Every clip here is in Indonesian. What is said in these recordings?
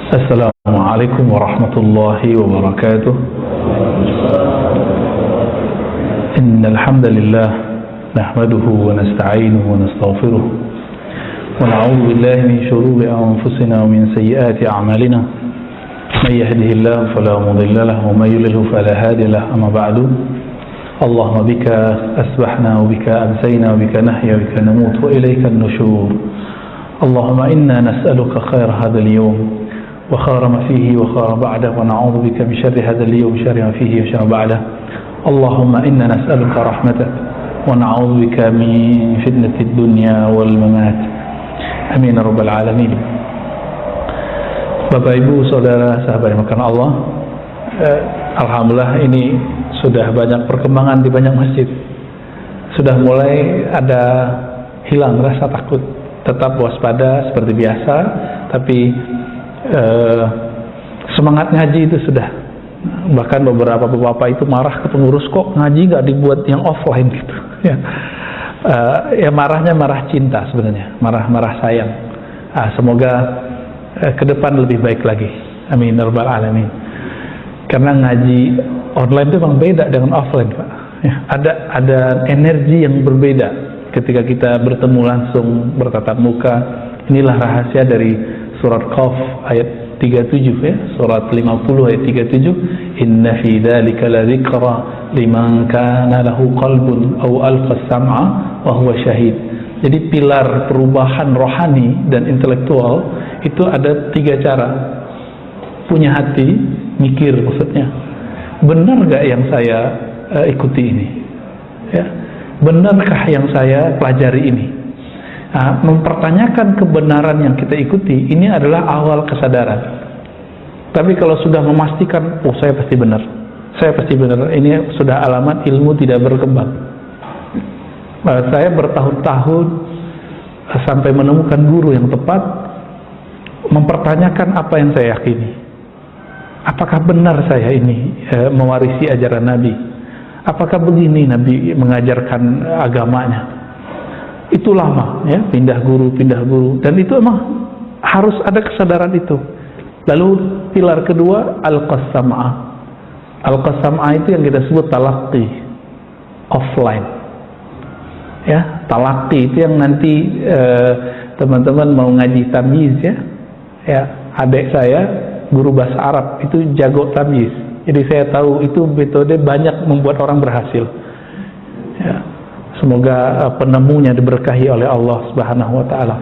Assalamualaikum warahmatullahi wabarakatuh. Innal hamdalillah nahmaduhu wa nasta'inuhu wa nastaghfiruh wa na'udzu billahi min shururi anfusina wa min sayyiati a'malina. May yahdihillahu fala mudilla lahu wa may yudlil fala hadiya lahu. Amma ba'du. Allahumma bika asbahna wa bika amsayna wa bika nahya wa bika namut wa ilayka an-nushur. Allahumma inna nas'aluka khair hadha al-yawm وخير ما فيه وخير بعده ونعوذ بك من شر هذا اليوم شر ما فيه وشر بعده. اللهم إنا نسألك رحمتك ونعوذ بك من فتنة الدنيا والممات. Amin ya rabbal alamin. Bapak Ibu Saudara sahabat yang dimuliakan Allah, alhamdulillah ini sudah banyak perkembangan di banyak masjid. Sudah mulai ada hilang rasa takut. Tetap waspada seperti biasa, tapi semangat ngaji itu sudah. Bahkan beberapa bapak itu marah ke pengurus, kok ngaji nggak dibuat yang offline gitu ya. Ya marahnya marah cinta sebenarnya, marah sayang. Semoga ke depan lebih baik lagi, amin ya rabbal alamin. Karena ngaji online itu memang beda dengan offline, Pak ya, ada energi yang berbeda ketika kita bertemu langsung bertatap muka. Inilah rahasia dari surat Qaf ayat 37 ya, surat 50 ayat 37, inna fi dzalika ladzikra liman kana lahu qalbun aw alqa sam'a wa huwa syahid. Jadi pilar perubahan rohani dan intelektual itu ada 3 cara. Punya hati, mikir maksudnya, benar gak yang saya ikuti ini ya? Benarkah yang saya pelajari ini? Mempertanyakan kebenaran yang kita ikuti, ini adalah awal kesadaran. Tapi kalau sudah memastikan, oh saya pasti benar, ini sudah alamat ilmu tidak berkembang. Saya bertahun-tahun sampai menemukan guru yang tepat, mempertanyakan apa yang saya yakini. Apakah benar saya ini mewarisi ajaran Nabi? Apakah begini Nabi mengajarkan agamanya? Itu lama ya, pindah guru, dan itu emang harus ada kesadaran itu. Lalu pilar kedua al-qasam'ah. Al-qasam'ah itu yang kita sebut talaqi offline ya. Talaqi itu yang nanti teman-teman mau ngaji tamyiz ya, adik saya guru bahasa Arab itu jago tamyiz, jadi saya tahu itu metode banyak membuat orang berhasil ya. Semoga penemunya diberkahi oleh Allah Subhanahu wa taala.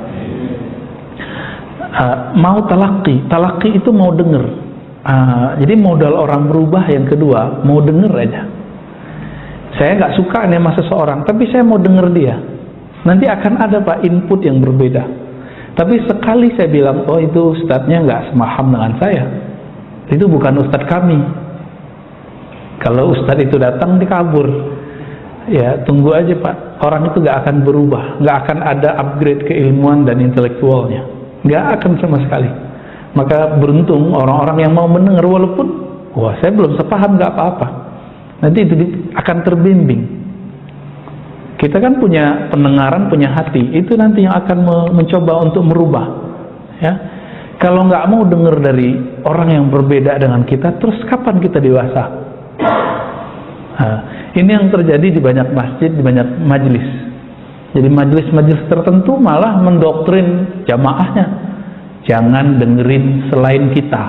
Mau talaqi itu mau denger. Jadi modal orang berubah yang kedua, mau denger aja. Saya nggak suka nih sama seseorang, tapi saya mau denger dia. Nanti akan ada Pak input yang berbeda. Tapi sekali saya bilang, oh itu ustadznya nggak semaham dengan saya, itu bukan ustadz kami. Kalau ustadz itu datang dikabur, ya tunggu aja Pak, orang itu gak akan berubah, gak akan ada upgrade keilmuan dan intelektualnya, gak akan sama sekali. Maka beruntung orang-orang yang mau mendengar, walaupun wah saya belum sepaham, gak apa-apa, nanti itu akan terbimbing. Kita kan punya pendengaran, punya hati, itu nanti yang akan mencoba untuk merubah ya. Kalau gak mau dengar dari orang yang berbeda dengan kita, terus kapan kita dewasa? Ini yang terjadi di banyak masjid, di banyak majelis. Jadi majelis-majelis tertentu malah mendoktrin jamaahnya, jangan dengerin selain kita.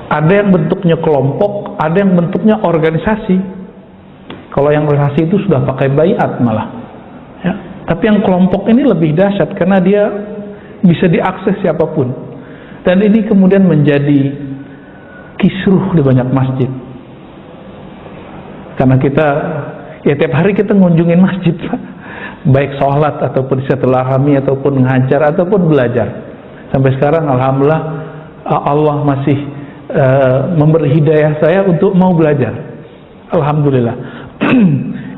Ada yang bentuknya kelompok, ada yang bentuknya organisasi. Kalau yang organisasi itu sudah pakai baiat malah ya. Tapi yang kelompok ini lebih dahsyat karena dia bisa diakses siapapun. Dan ini kemudian menjadi kisruh di banyak masjid. Karena kita ya tiap hari kita ngunjungin masjid, baik sholat ataupun silaturahmi ataupun ngajar ataupun belajar. Sampai sekarang alhamdulillah Allah masih memberi hidayah saya untuk mau belajar. Alhamdulillah.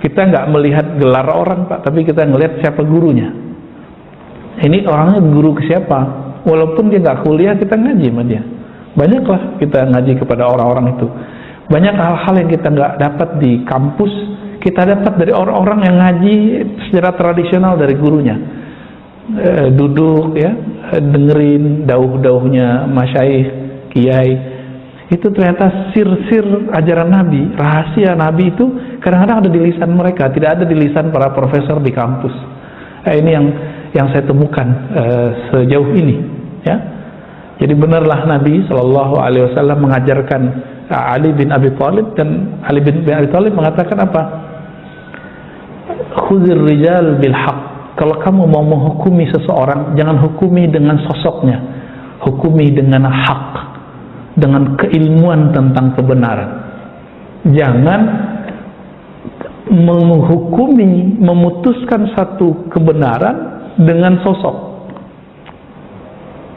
Kita nggak melihat gelar orang Pak, tapi kita ngelihat siapa gurunya. Ini orangnya guru ke siapa? Walaupun dia nggak kuliah, kita ngaji sama dia. Banyaklah kita ngaji kepada orang-orang itu. Banyak hal-hal yang kita nggak dapat di kampus, kita dapat dari orang-orang yang ngaji secara tradisional dari gurunya. duduk ya, dengerin dauh-dauhnya masyaikh, kiai. Itu ternyata sir-sir ajaran Nabi, rahasia Nabi itu kadang-kadang ada di lisan mereka, tidak ada di lisan para profesor di kampus. Ini yang saya temukan sejauh ini, ya. Jadi benarlah Nabi Shallallahu Alaihi Wasallam mengajarkan Ali bin Abi Thalib, dan Ali bin Abi Thalib mengatakan apa? Khuzir rijal bil haq. Kalau kamu mau menghukumi seseorang, jangan hukumi dengan sosoknya, hukumi dengan hak, dengan keilmuan tentang kebenaran. Jangan menghukumi, memutuskan satu kebenaran dengan sosok.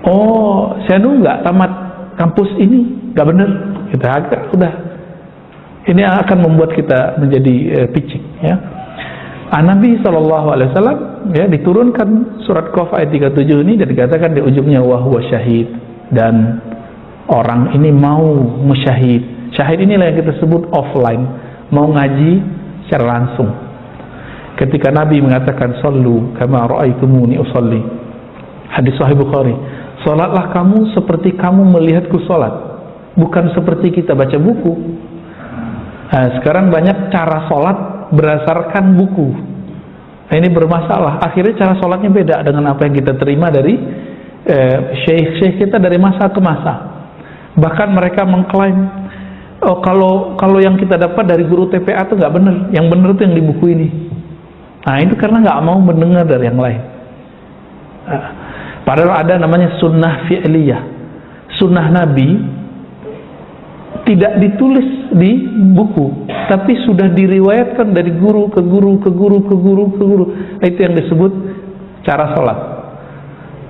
Oh, saya dulu nggak tamat kampus ini, nggak benar. Kita agak udah. Ini akan membuat kita menjadi picik, ya. Nabi SAW ya diturunkan surat Qaf ayat 37 ini, dan dikatakan di ujungnya wa huwa syahid, dan orang ini mau musyahid. Syahid inilah yang kita sebut offline, mau ngaji secara langsung. Ketika Nabi mengatakan sallu kama ra'aitumuni usalli, hadis sahih Bukhari, salatlah kamu seperti kamu melihatku salat, bukan seperti kita baca buku. Sekarang banyak cara salat berdasarkan buku. Ini bermasalah. Akhirnya cara sholatnya beda dengan apa yang kita terima dari syekh kita dari masa ke masa. Bahkan mereka mengklaim, oh, kalau yang kita dapat dari guru TPA itu nggak benar, yang benar itu yang di buku ini. Nah, itu karena nggak mau mendengar dari yang lain. Padahal ada namanya sunnah fi'liyah, sunnah Nabi tidak ditulis di buku, tapi sudah diriwayatkan dari guru ke guru ke guru ke guru ke guru. Itu yang disebut cara sholat.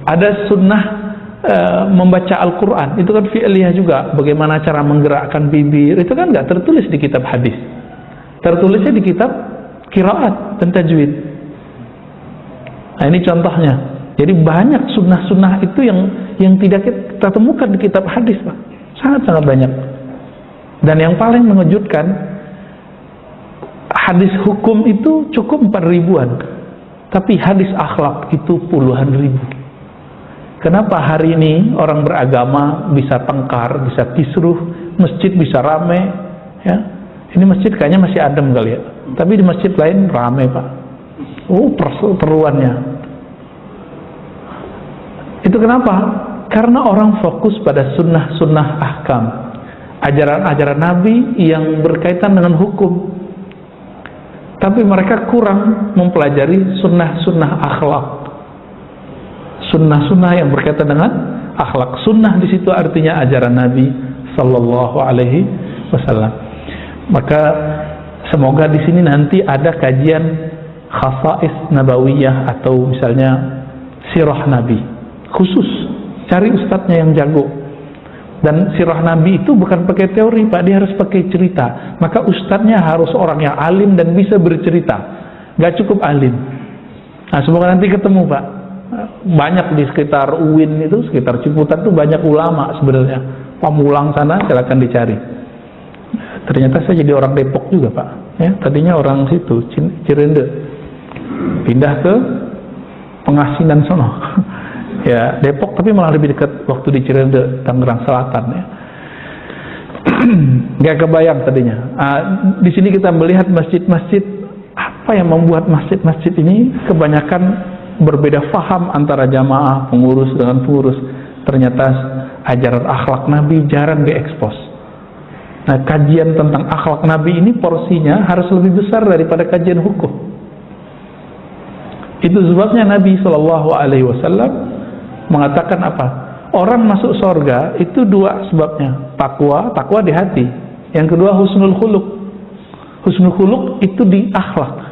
Ada sunnah membaca Al-Quran, itu kan fi'liyah juga. Bagaimana cara menggerakkan bibir, itu kan nggak tertulis di kitab hadis, tertulisnya di kitab qiraat dan tajwid. Nah, ini contohnya. Jadi banyak sunnah-sunnah itu yang tidak kita temukan di kitab hadis, Pak. Sangat-sangat banyak. Dan yang paling mengejutkan, hadis hukum itu cukup 4.000-an, tapi hadis akhlak itu puluhan ribu. Kenapa hari ini orang beragama bisa tengkar, bisa kisruh, masjid bisa rame, ya? Ini masjid kayaknya masih adem kali ya, tapi di masjid lain rame, Pak. Perseteruannya. Itu kenapa? Karena orang fokus pada sunnah-sunnah ahkam, ajaran-ajaran Nabi yang berkaitan dengan hukum, tapi mereka kurang mempelajari sunnah-sunnah akhlak, sunnah-sunnah yang berkaitan dengan akhlak. Sunnah di situ artinya ajaran Nabi Sallallahu Alaihi Wasallam. Maka semoga di sini nanti ada kajian khasais nabawiyah, atau misalnya sirah Nabi khusus, cari ustadznya yang jago. Dan sirah Nabi itu bukan pakai teori, Pak, dia harus pakai cerita. Maka ustadznya harus orang yang alim dan bisa bercerita, gak cukup alim. Nah, semoga nanti ketemu, Pak. Banyak di sekitar UIN itu, sekitar Ciputat itu banyak ulama sebenarnya. Pamulang sana silakan dicari. Ternyata saya jadi orang Depok juga, Pak. Ya, tadinya orang situ, Cirende, pindah ke Pengasinan sono. Ya, Depok, tapi malah lebih dekat waktu di Cirende, Tangerang Selatan, ya. Gak kebayang tadinya. Di sini kita melihat masjid-masjid, apa yang membuat masjid-masjid ini kebanyakan berbeda faham antara jamaah, pengurus dengan pengurus. Ternyata ajaran akhlak Nabi jarang diekspos. Nah, kajian tentang akhlak Nabi ini porsinya harus lebih besar daripada kajian hukum. Itu sebabnya Nabi SAW mengatakan apa? Orang masuk surga itu dua sebabnya. Takwa di hati. Yang kedua husnul khuluq. Husnul khuluq itu di akhlak.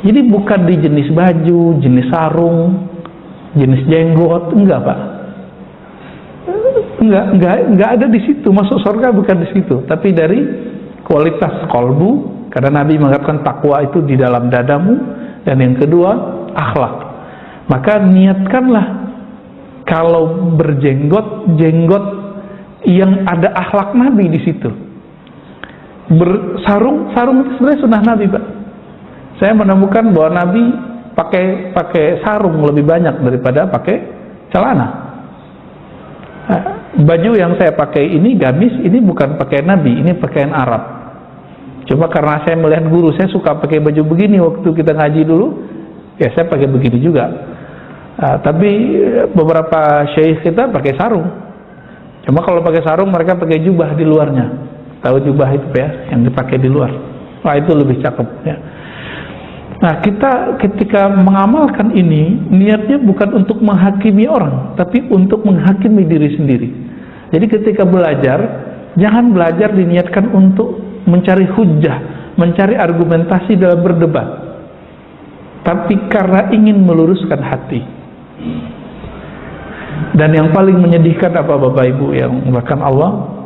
Jadi bukan di jenis baju, jenis sarung, jenis jenggot, enggak, Pak. Enggak ada di situ. Masuk surga bukan di situ, tapi dari kualitas kolbu. Karena Nabi mengatakan takwa itu di dalam dadamu, dan yang kedua akhlak. Maka niatkanlah kalau berjenggot, jenggot yang ada akhlak Nabi di situ. Bersarung itu sebenarnya sunnah Nabi, Pak. Saya menemukan bahwa Nabi pakai sarung lebih banyak daripada pakai celana. Baju yang saya pakai ini gamis, ini bukan pakaian Nabi, ini pakaian Arab. Cuma karena saya melihat guru saya suka pakai baju begini waktu kita ngaji dulu, ya saya pakai begini juga. Tapi beberapa syekh kita pakai sarung. Cuma kalau pakai sarung mereka pakai jubah di luarnya. Tahu jubah itu ya, yang dipakai di luar. Wah, itu lebih cakep ya. Nah, kita ketika mengamalkan ini, niatnya bukan untuk menghakimi orang, tapi untuk menghakimi diri sendiri. Jadi ketika belajar, jangan belajar diniatkan untuk mencari hujjah, mencari argumentasi dalam berdebat, tapi karena ingin meluruskan hati. Dan yang paling menyedihkan apa Bapak Ibu yang bahkan Allah,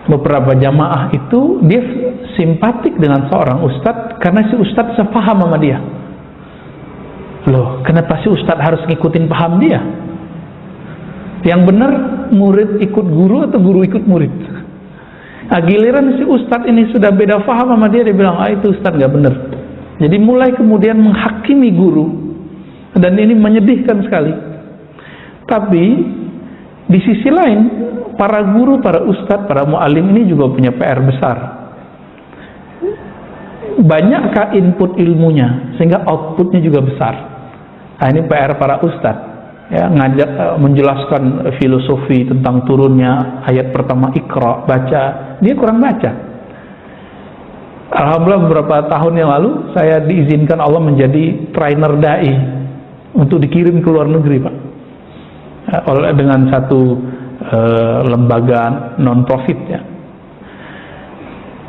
beberapa jamaah itu dia simpatik dengan seorang ustadz karena si ustadz sepaham sama dia. Loh, kenapa si ustadz harus ngikutin paham dia? Yang benar murid ikut guru atau guru ikut murid? Nah, giliran si ustadz ini sudah beda paham sama dia, dia bilang, itu ustadz gak benar. Jadi mulai kemudian menghakimi guru, dan ini menyedihkan sekali. Tapi di sisi lain, para guru, para ustadz, para mu'alim ini juga punya PR besar. Banyakkah input ilmunya sehingga outputnya juga besar? Nah, ini PR para ustadz, ya, ngajak menjelaskan filosofi tentang turunnya ayat pertama Iqra, baca, dia kurang baca. Alhamdulillah beberapa tahun yang lalu saya diizinkan Allah menjadi trainer dai untuk dikirim ke luar negeri, Pak, dengan satu lembaga non-profit ya.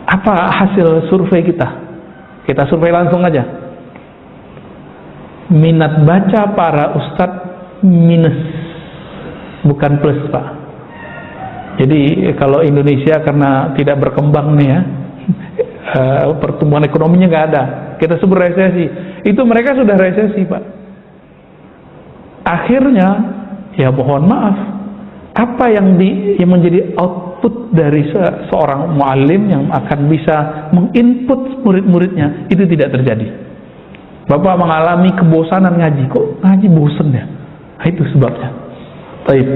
Apa hasil survei kita? Kita survei langsung aja. Minat baca para ustadz minus, bukan plus, Pak. Jadi kalau Indonesia karena tidak berkembang nih ya, pertumbuhan ekonominya nggak ada, kita sebut resesi. Itu mereka sudah resesi, Pak. Akhirnya ya mohon maaf, apa yang menjadi output dari seorang muallim yang akan bisa menginput murid-muridnya itu tidak terjadi. Bapak mengalami kebosanan ngaji, kok ngaji bosen ya? Nah, itu sebabnya. Baik,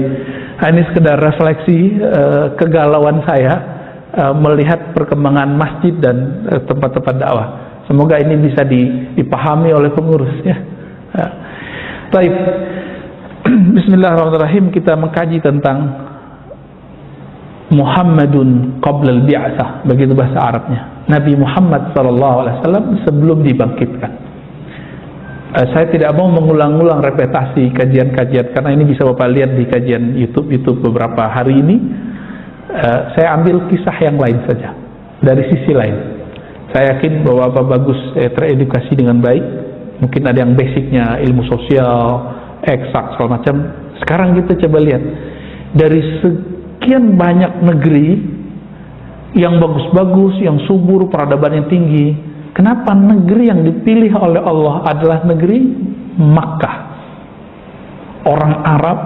ini sekedar refleksi kegalauan saya melihat perkembangan masjid dan tempat-tempat dakwah. Semoga ini bisa dipahami oleh pengurus ya. Baik. Bismillahirrahmanirrahim, kita mengkaji tentang Muhammadun qabla al-bi'tsah, begitu bahasa Arabnya. Nabi Muhammad SAW sebelum dibangkitkan. Saya tidak mau mengulang-ulang repetasi kajian-kajian karena ini bisa Bapak lihat di kajian YouTube beberapa hari ini. Saya ambil kisah yang lain saja dari sisi lain. Saya yakin bahwa Bapak bagus teredukasi dengan baik. Mungkin ada yang basicnya ilmu sosial, eksak, segala macam. Sekarang kita coba lihat dari sekian banyak negeri yang bagus-bagus, yang subur, peradaban yang tinggi, kenapa negeri yang dipilih oleh Allah adalah negeri Makkah? Orang Arab,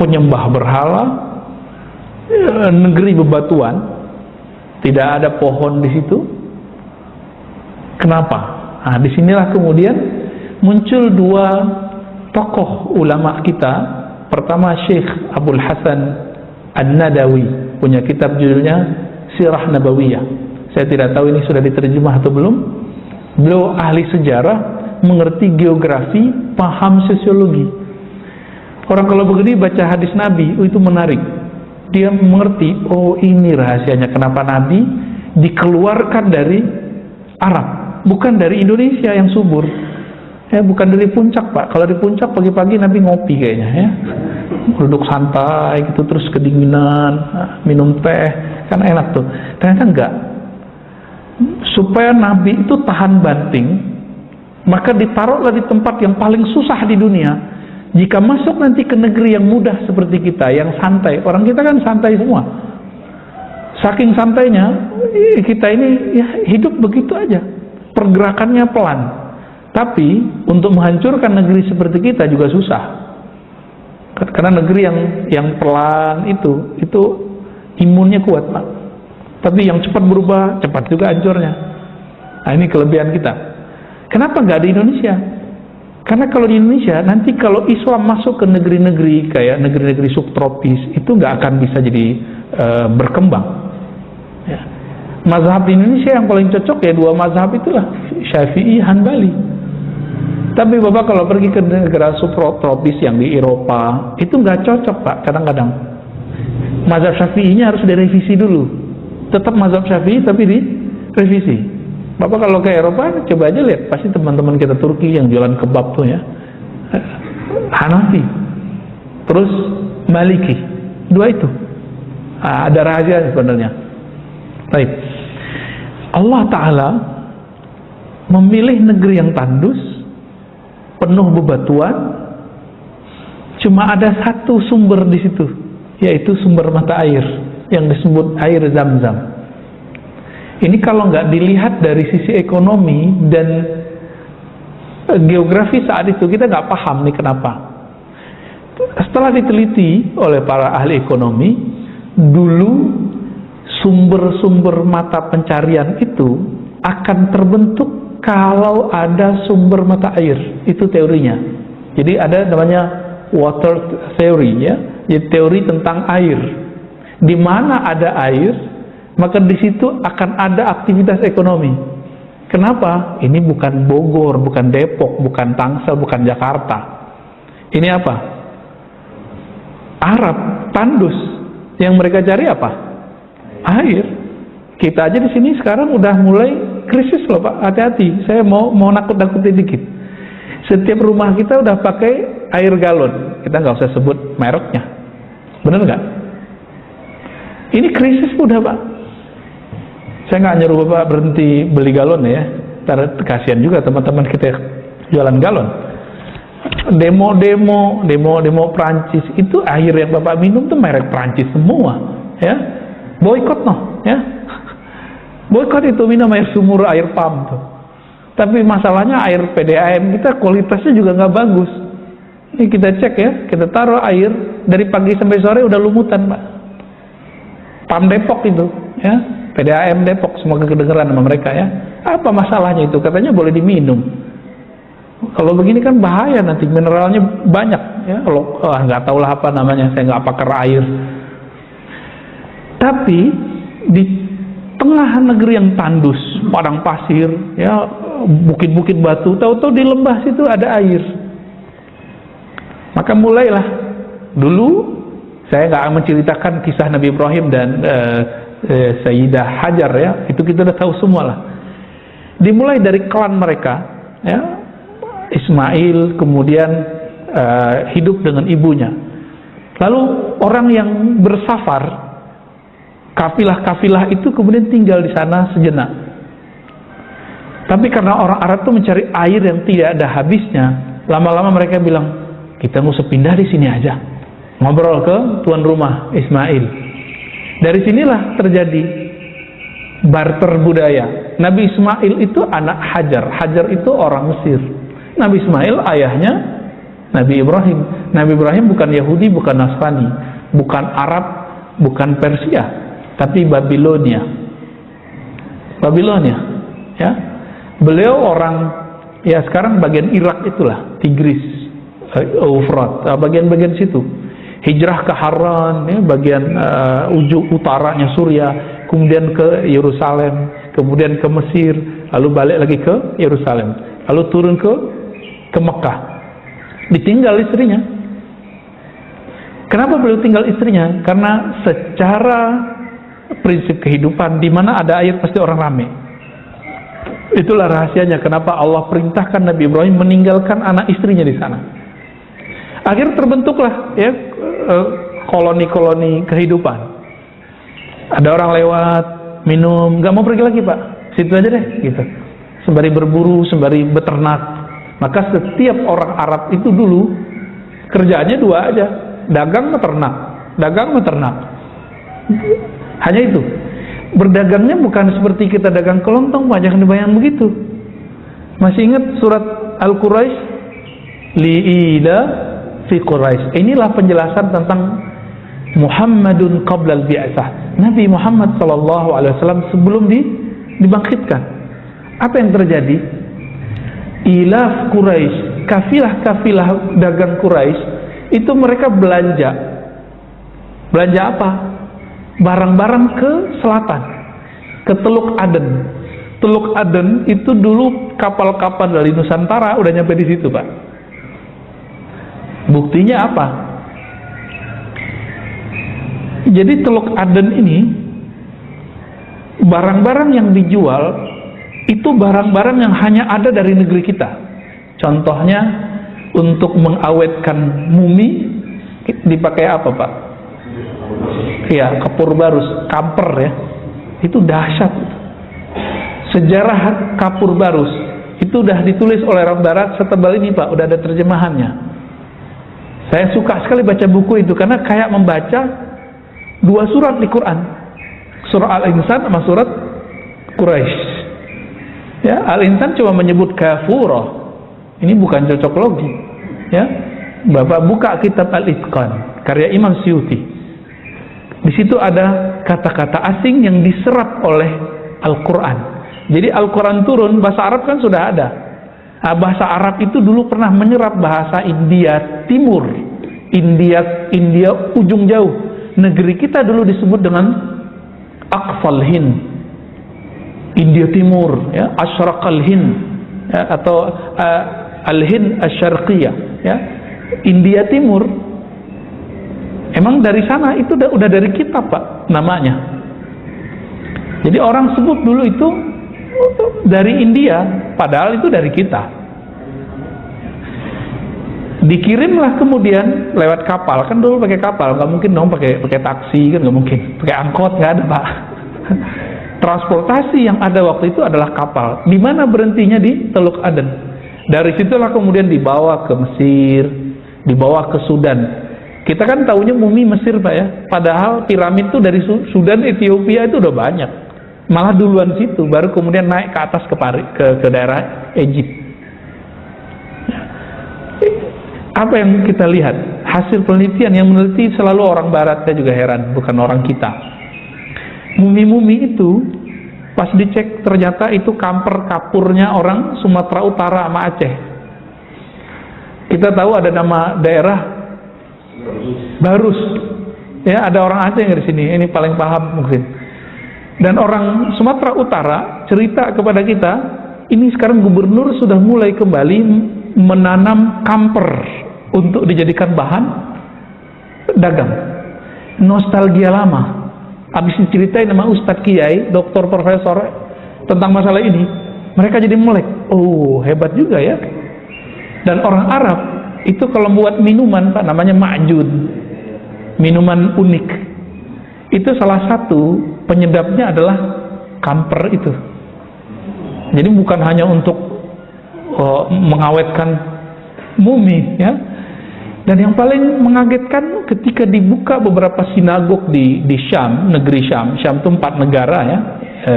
penyembah berhala, negeri bebatuan, tidak ada pohon di situ. Kenapa? Nah, disinilah kemudian muncul dua tokoh ulama kita. Pertama Syekh Abdul Hasan An-Nadawi, punya kitab judulnya Sirah Nabawiyah. Saya tidak tahu ini sudah diterjemah atau belum. Beliau ahli sejarah, mengerti geografi, paham sosiologi. Orang kalau begini baca hadis Nabi, itu menarik. Dia mengerti, oh ini rahasianya kenapa Nabi dikeluarkan dari Arab, bukan dari Indonesia yang subur. Ya, bukan dari puncak, Pak. Kalau di puncak pagi-pagi Nabi ngopi kayaknya ya. Duduk santai gitu, terus kedinginan, minum teh, kan enak tuh. Ternyata enggak. Supaya Nabi itu tahan banting, maka ditaruhlah di tempat yang paling susah di dunia. Jika masuk nanti ke negeri yang mudah seperti kita, yang santai. Orang kita kan santai semua. Saking santainya, kita ini ya hidup begitu aja. Pergerakannya pelan. Tapi untuk menghancurkan negeri seperti kita juga susah. Karena negeri yang pelan itu imunnya kuat, Pak. Tapi yang cepat berubah, cepat juga hancurnya. Nah, ini kelebihan kita. Kenapa nggak di Indonesia? Karena kalau di Indonesia, nanti kalau Islam masuk ke negeri-negeri kayak negeri-negeri subtropis, itu nggak akan bisa jadi berkembang. Ya. Mazhab di Indonesia yang paling cocok ya dua mazhab itulah, Syafi'i, Hanbali. Tapi Bapak kalau pergi ke negara subtropis yang di Eropa, itu nggak cocok Pak, kadang-kadang. Mazhab Syafi'inya harus direvisi dulu. Tetap mazhab Syafi'i tapi direvisi. Bapak kalau ke Eropa, coba aja lihat, pasti teman-teman kita Turki yang jualan kebab tuh ya, Hanafi, terus Maliki, dua itu. Ada rahasia sebenarnya. Baik, Allah Ta'ala memilih negeri yang tandus, penuh bebatuan, cuma ada satu sumber di situ, yaitu sumber mata air yang disebut air Zam-Zam. Ini kalau nggak dilihat dari sisi ekonomi dan geografi saat itu, kita nggak paham nih kenapa. Setelah diteliti oleh para ahli ekonomi, dulu sumber-sumber mata pencarian itu akan terbentuk kalau ada sumber mata air. Itu teorinya. Jadi ada namanya water theory ya, jadi teori tentang air. Di mana ada air, maka di situ akan ada aktivitas ekonomi. Kenapa? Ini bukan Bogor, bukan Depok, bukan Tangsel, bukan Jakarta. Ini apa? Arab, tandus. Yang mereka cari apa? Air. Kita aja di sini sekarang udah mulai krisis loh Pak. Hati-hati. Saya mau nakut-nakutin dikit. Setiap rumah kita udah pakai air galon. Kita nggak usah sebut mereknya. Bener nggak? Ini krisis udah Pak. Saya nggak nyuruh Bapak berhenti beli galon ya, karena kasihan juga teman-teman kita jualan galon. Demo Prancis itu air yang Bapak minum tuh merek Prancis semua, ya. Boykot noh, ya. Boykot itu, minum air sumur, air pump tuh. Tapi masalahnya air PDAM kita kualitasnya juga nggak bagus. Ini kita cek ya, kita taruh air dari pagi sampai sore udah lumutan Pak. Pam Depok itu, ya. PDAM Depok, semoga kedengeran sama mereka ya. Apa masalahnya itu? Katanya boleh diminum. Kalau begini kan bahaya, nanti mineralnya banyak ya. Kalau nggak tahu lah apa namanya, saya nggak pakar air. Tapi di tengah negeri yang tandus, padang pasir, ya, bukit-bukit batu, tahu-tahu di lembah situ ada air. Maka mulailah. Dulu saya nggak menceritakan kisah Nabi Ibrahim dan Sayyidah Hajar ya, itu kita udah tahu semua lah. Dimulai dari klan mereka ya, Ismail, kemudian hidup dengan ibunya. Lalu orang yang bersafar, kafilah-kafilah itu kemudian tinggal di sana sejenak. Tapi karena orang Arab itu mencari air yang tidak ada habisnya, lama-lama mereka bilang, kita nggak usah pindah di sini aja. Ngobrol ke tuan rumah Ismail. Dari sinilah terjadi barter budaya. Nabi Ismail itu anak Hajar. Hajar itu orang Mesir. Nabi Ismail ayahnya Nabi Ibrahim. Nabi Ibrahim bukan Yahudi, bukan Nasrani, bukan Arab, bukan Persia, tapi Babilonia. Babilonia, ya. Beliau orang, ya sekarang bagian Irak itulah, Tigris, Eufrat, bagian-bagian situ. Hijrah ke Haran, ya, bagian ujung utaranya Suriah, kemudian ke Yerusalem, kemudian ke Mesir, lalu balik lagi ke Yerusalem, lalu turun ke Mekah. Ditinggal istrinya. Kenapa beliau tinggal istrinya? Karena secara prinsip kehidupan, di mana ada air pasti orang ramai. Itulah rahasianya kenapa Allah perintahkan Nabi Ibrahim meninggalkan anak istrinya di sana. Akhirnya terbentuklah ya koloni-koloni kehidupan. Ada orang lewat, minum, nggak mau pergi lagi Pak, situ aja deh gitu. Sembari berburu, sembari beternak. Maka setiap orang Arab itu dulu kerjaannya dua aja, dagang beternak, dagang beternak. Hanya itu. Berdagangnya bukan seperti kita dagang kelontong, Pak, jangan dibayang begitu. Masih ingat surat Al-Quraisy? Li'ila fi Quraisy. Inilah penjelasan tentang Muhammadun qablal bi'tsah. Nabi Muhammad sallallahu alaihi wasallam sebelum dibangkitkan. Apa yang terjadi? Ilaf Quraisy, kafilah-kafilah dagang Quraisy itu mereka belanja apa? Barang-barang ke selatan, ke Teluk Aden. Teluk Aden itu dulu kapal-kapal dari Nusantara udah nyampe di situ, Pak. Buktinya apa? Jadi Teluk Aden ini barang-barang yang dijual itu barang-barang yang hanya ada dari negeri kita. Contohnya untuk mengawetkan mumi dipakai apa, Pak? Ya, kapur barus, kamper ya. Itu dahsyat. Sejarah kapur barus itu udah ditulis oleh orang barat setebal ini, Pak, udah ada terjemahannya. Saya suka sekali baca buku itu karena kayak membaca dua surat di Quran. Surah Al-Insan sama surat Quraisy. Ya, Al-Insan cuma menyebut kafurah. Ini bukan cocok logi. Ya. Bapak buka kitab Al-Itqan karya Imam Suyuti. Di situ ada kata-kata asing yang diserap oleh Al-Quran. Jadi Al-Quran turun, bahasa Arab kan sudah ada. Nah, bahasa Arab itu dulu pernah menyerap bahasa India Timur, India ujung jauh. Negeri kita dulu disebut dengan Aqfal Hind, India Timur, ya, Ashraqal Hind, ya, atau Al-Hind Asy-Syarqiyah, ya, India Timur. Emang dari sana itu udah dari kitab, Pak, namanya. Jadi orang sebut dulu itu dari India, padahal itu dari kita. Dikirimlah kemudian lewat kapal, kan dulu pakai kapal, nggak mungkin dong pakai taksi, kan nggak mungkin, pakai angkot nggak ada, Pak. Transportasi yang ada waktu itu adalah kapal. Di mana berhentinya? Di Teluk Aden. Dari situlah kemudian dibawa ke Mesir, dibawa ke Sudan. Kita kan taunya mumi Mesir, Pak, ya. Padahal piramid itu dari Sudan, Ethiopia itu udah banyak. Malah duluan situ, baru kemudian naik ke atas ke daerah Egypt. Apa yang kita lihat? Hasil penelitian yang meneliti selalu orang barat, saya juga heran, bukan orang kita. Mumi-mumi itu pas dicek ternyata itu kapurnya orang Sumatera Utara sama Aceh. Kita tahu ada nama daerah Barus. Ya, ada orang Aceh yang di sini, ini paling paham mungkin. Dan orang Sumatera Utara cerita kepada kita, ini sekarang gubernur sudah mulai kembali menanam kamper untuk dijadikan bahan dagang. Nostalgia lama. Habis diceritain sama Ustadz Kiai, doktor profesor tentang masalah ini, mereka jadi melek. Oh, hebat juga ya. Dan orang Arab itu kalau buat minuman, Pak, namanya ma'jun, minuman unik. Itu salah satu penyebabnya adalah kamper itu. Jadi bukan hanya untuk mengawetkan mumi, ya. Dan yang paling mengagetkan ketika dibuka beberapa sinagog di Syam, negeri Syam. Syam itu 4 negara ya,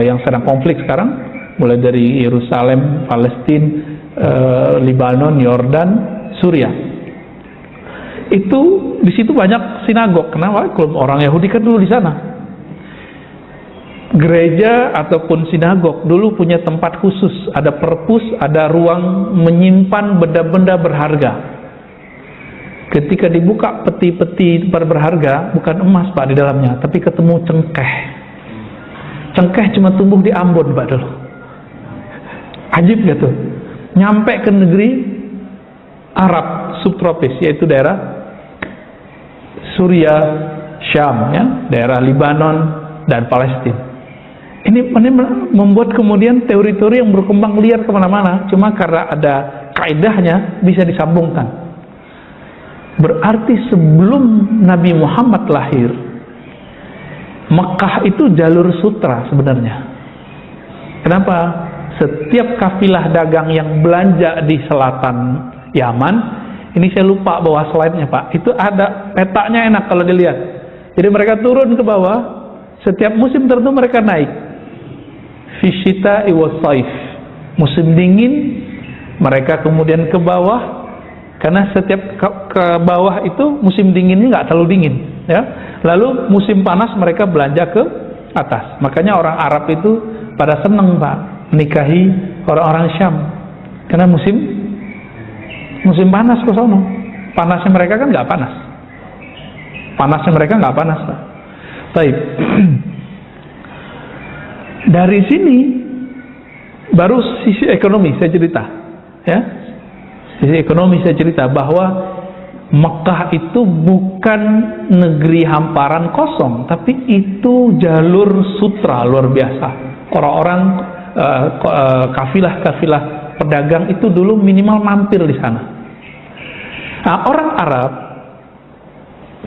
yang sedang konflik sekarang, mulai dari Yerusalem, Palestina, Lebanon, Yordan, Suriah. Itu di situ banyak sinagog. Kenapa? Kalau orang Yahudi kan dulu di sana. Gereja ataupun sinagog dulu punya tempat khusus, ada perpus, ada ruang menyimpan benda-benda berharga. Ketika dibuka peti-peti berharga, bukan emas, Pak, di dalamnya, tapi ketemu cengkeh. Cengkeh cuma tumbuh di Ambon, Pak, dulu. Ajib gak tuh? Nyampe ke negeri Arab subtropis, yaitu daerah Suriah, Syam, ya, daerah Lebanon dan Palestina. Ini membuat kemudian teori-teori yang berkembang liar kemana-mana. Cuma karena ada kaidahnya bisa disambungkan. Berarti sebelum Nabi Muhammad lahir, Mekah itu jalur sutra sebenarnya. Kenapa? Setiap kafilah dagang yang belanja di selatan Yaman, ini saya lupa bawa slide-nya, Pak, itu ada petanya, enak kalau dilihat. Jadi mereka turun ke bawah, setiap musim tertentu mereka naik. Fisyita iwas saif, musim dingin mereka kemudian ke bawah, karena setiap ke bawah itu musim dinginnya nggak terlalu dingin, ya. Lalu musim panas mereka belanja ke atas. Makanya orang Arab itu pada seneng, Pak, menikahi orang-orang Syam, karena musim Musim panas ke sono. Panasnya mereka kan nggak panas. Panasnya mereka nggak panas, Pak. Baik. Dari sini baru sisi ekonomi saya cerita, ya. Sisi ekonomi saya cerita bahwa Mekah itu bukan negeri hamparan kosong, tapi itu jalur sutra luar biasa. Orang-orang kafilah-kafilah pedagang itu dulu minimal mampir di sana. Nah, orang Arab,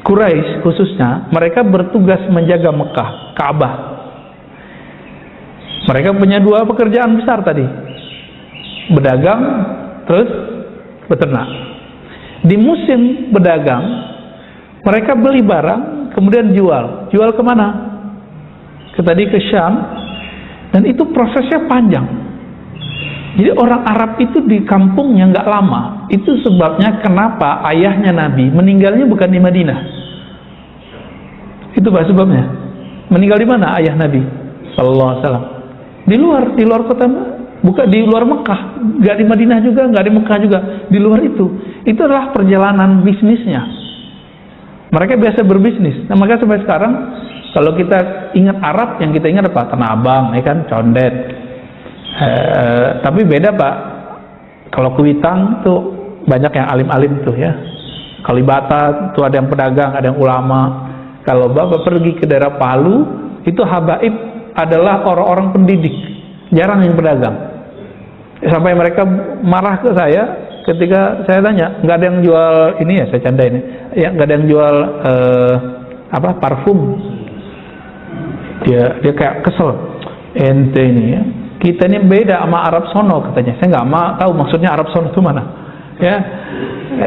Quraisy khususnya, mereka bertugas menjaga Mekah, Ka'bah. Mereka punya dua pekerjaan besar tadi, berdagang, terus beternak. Di musim berdagang, mereka beli barang, kemudian jual. Jual kemana? Tadi ke Syam, dan itu prosesnya panjang. Jadi orang Arab itu di kampungnya nggak lama. Itu sebabnya kenapa ayahnya Nabi meninggalnya bukan di Madinah. Itu sebabnya. Meninggal di mana ayah Nabi Sallallahu Alaihi Wasallam? Di luar kota, bukan di luar Mekah, nggak di Madinah juga, nggak di Mekah juga, di luar itu. Itu adalah perjalanan bisnisnya. Mereka biasa berbisnis. Nah, maka sampai sekarang kalau kita ingat Arab, yang kita ingat apa? Tanah Abang, ya kan, Condet. Tapi beda, Pak. Kalau Kuitang tuh banyak yang alim-alim tuh, ya. Kalibata tuh ada yang pedagang, ada yang ulama. Kalau Bapak pergi ke daerah Palu, itu habaib adalah orang-orang pendidik, jarang yang pedagang. Sampai mereka marah ke saya ketika saya tanya, nggak ada yang jual ini ya, saya canda ini, ya nggak ada yang jual parfum. Dia kayak kesel, ente ini ya, kita ini beda sama Arab sono katanya. Saya nggak mau tahu maksudnya Arab sono itu mana, ya.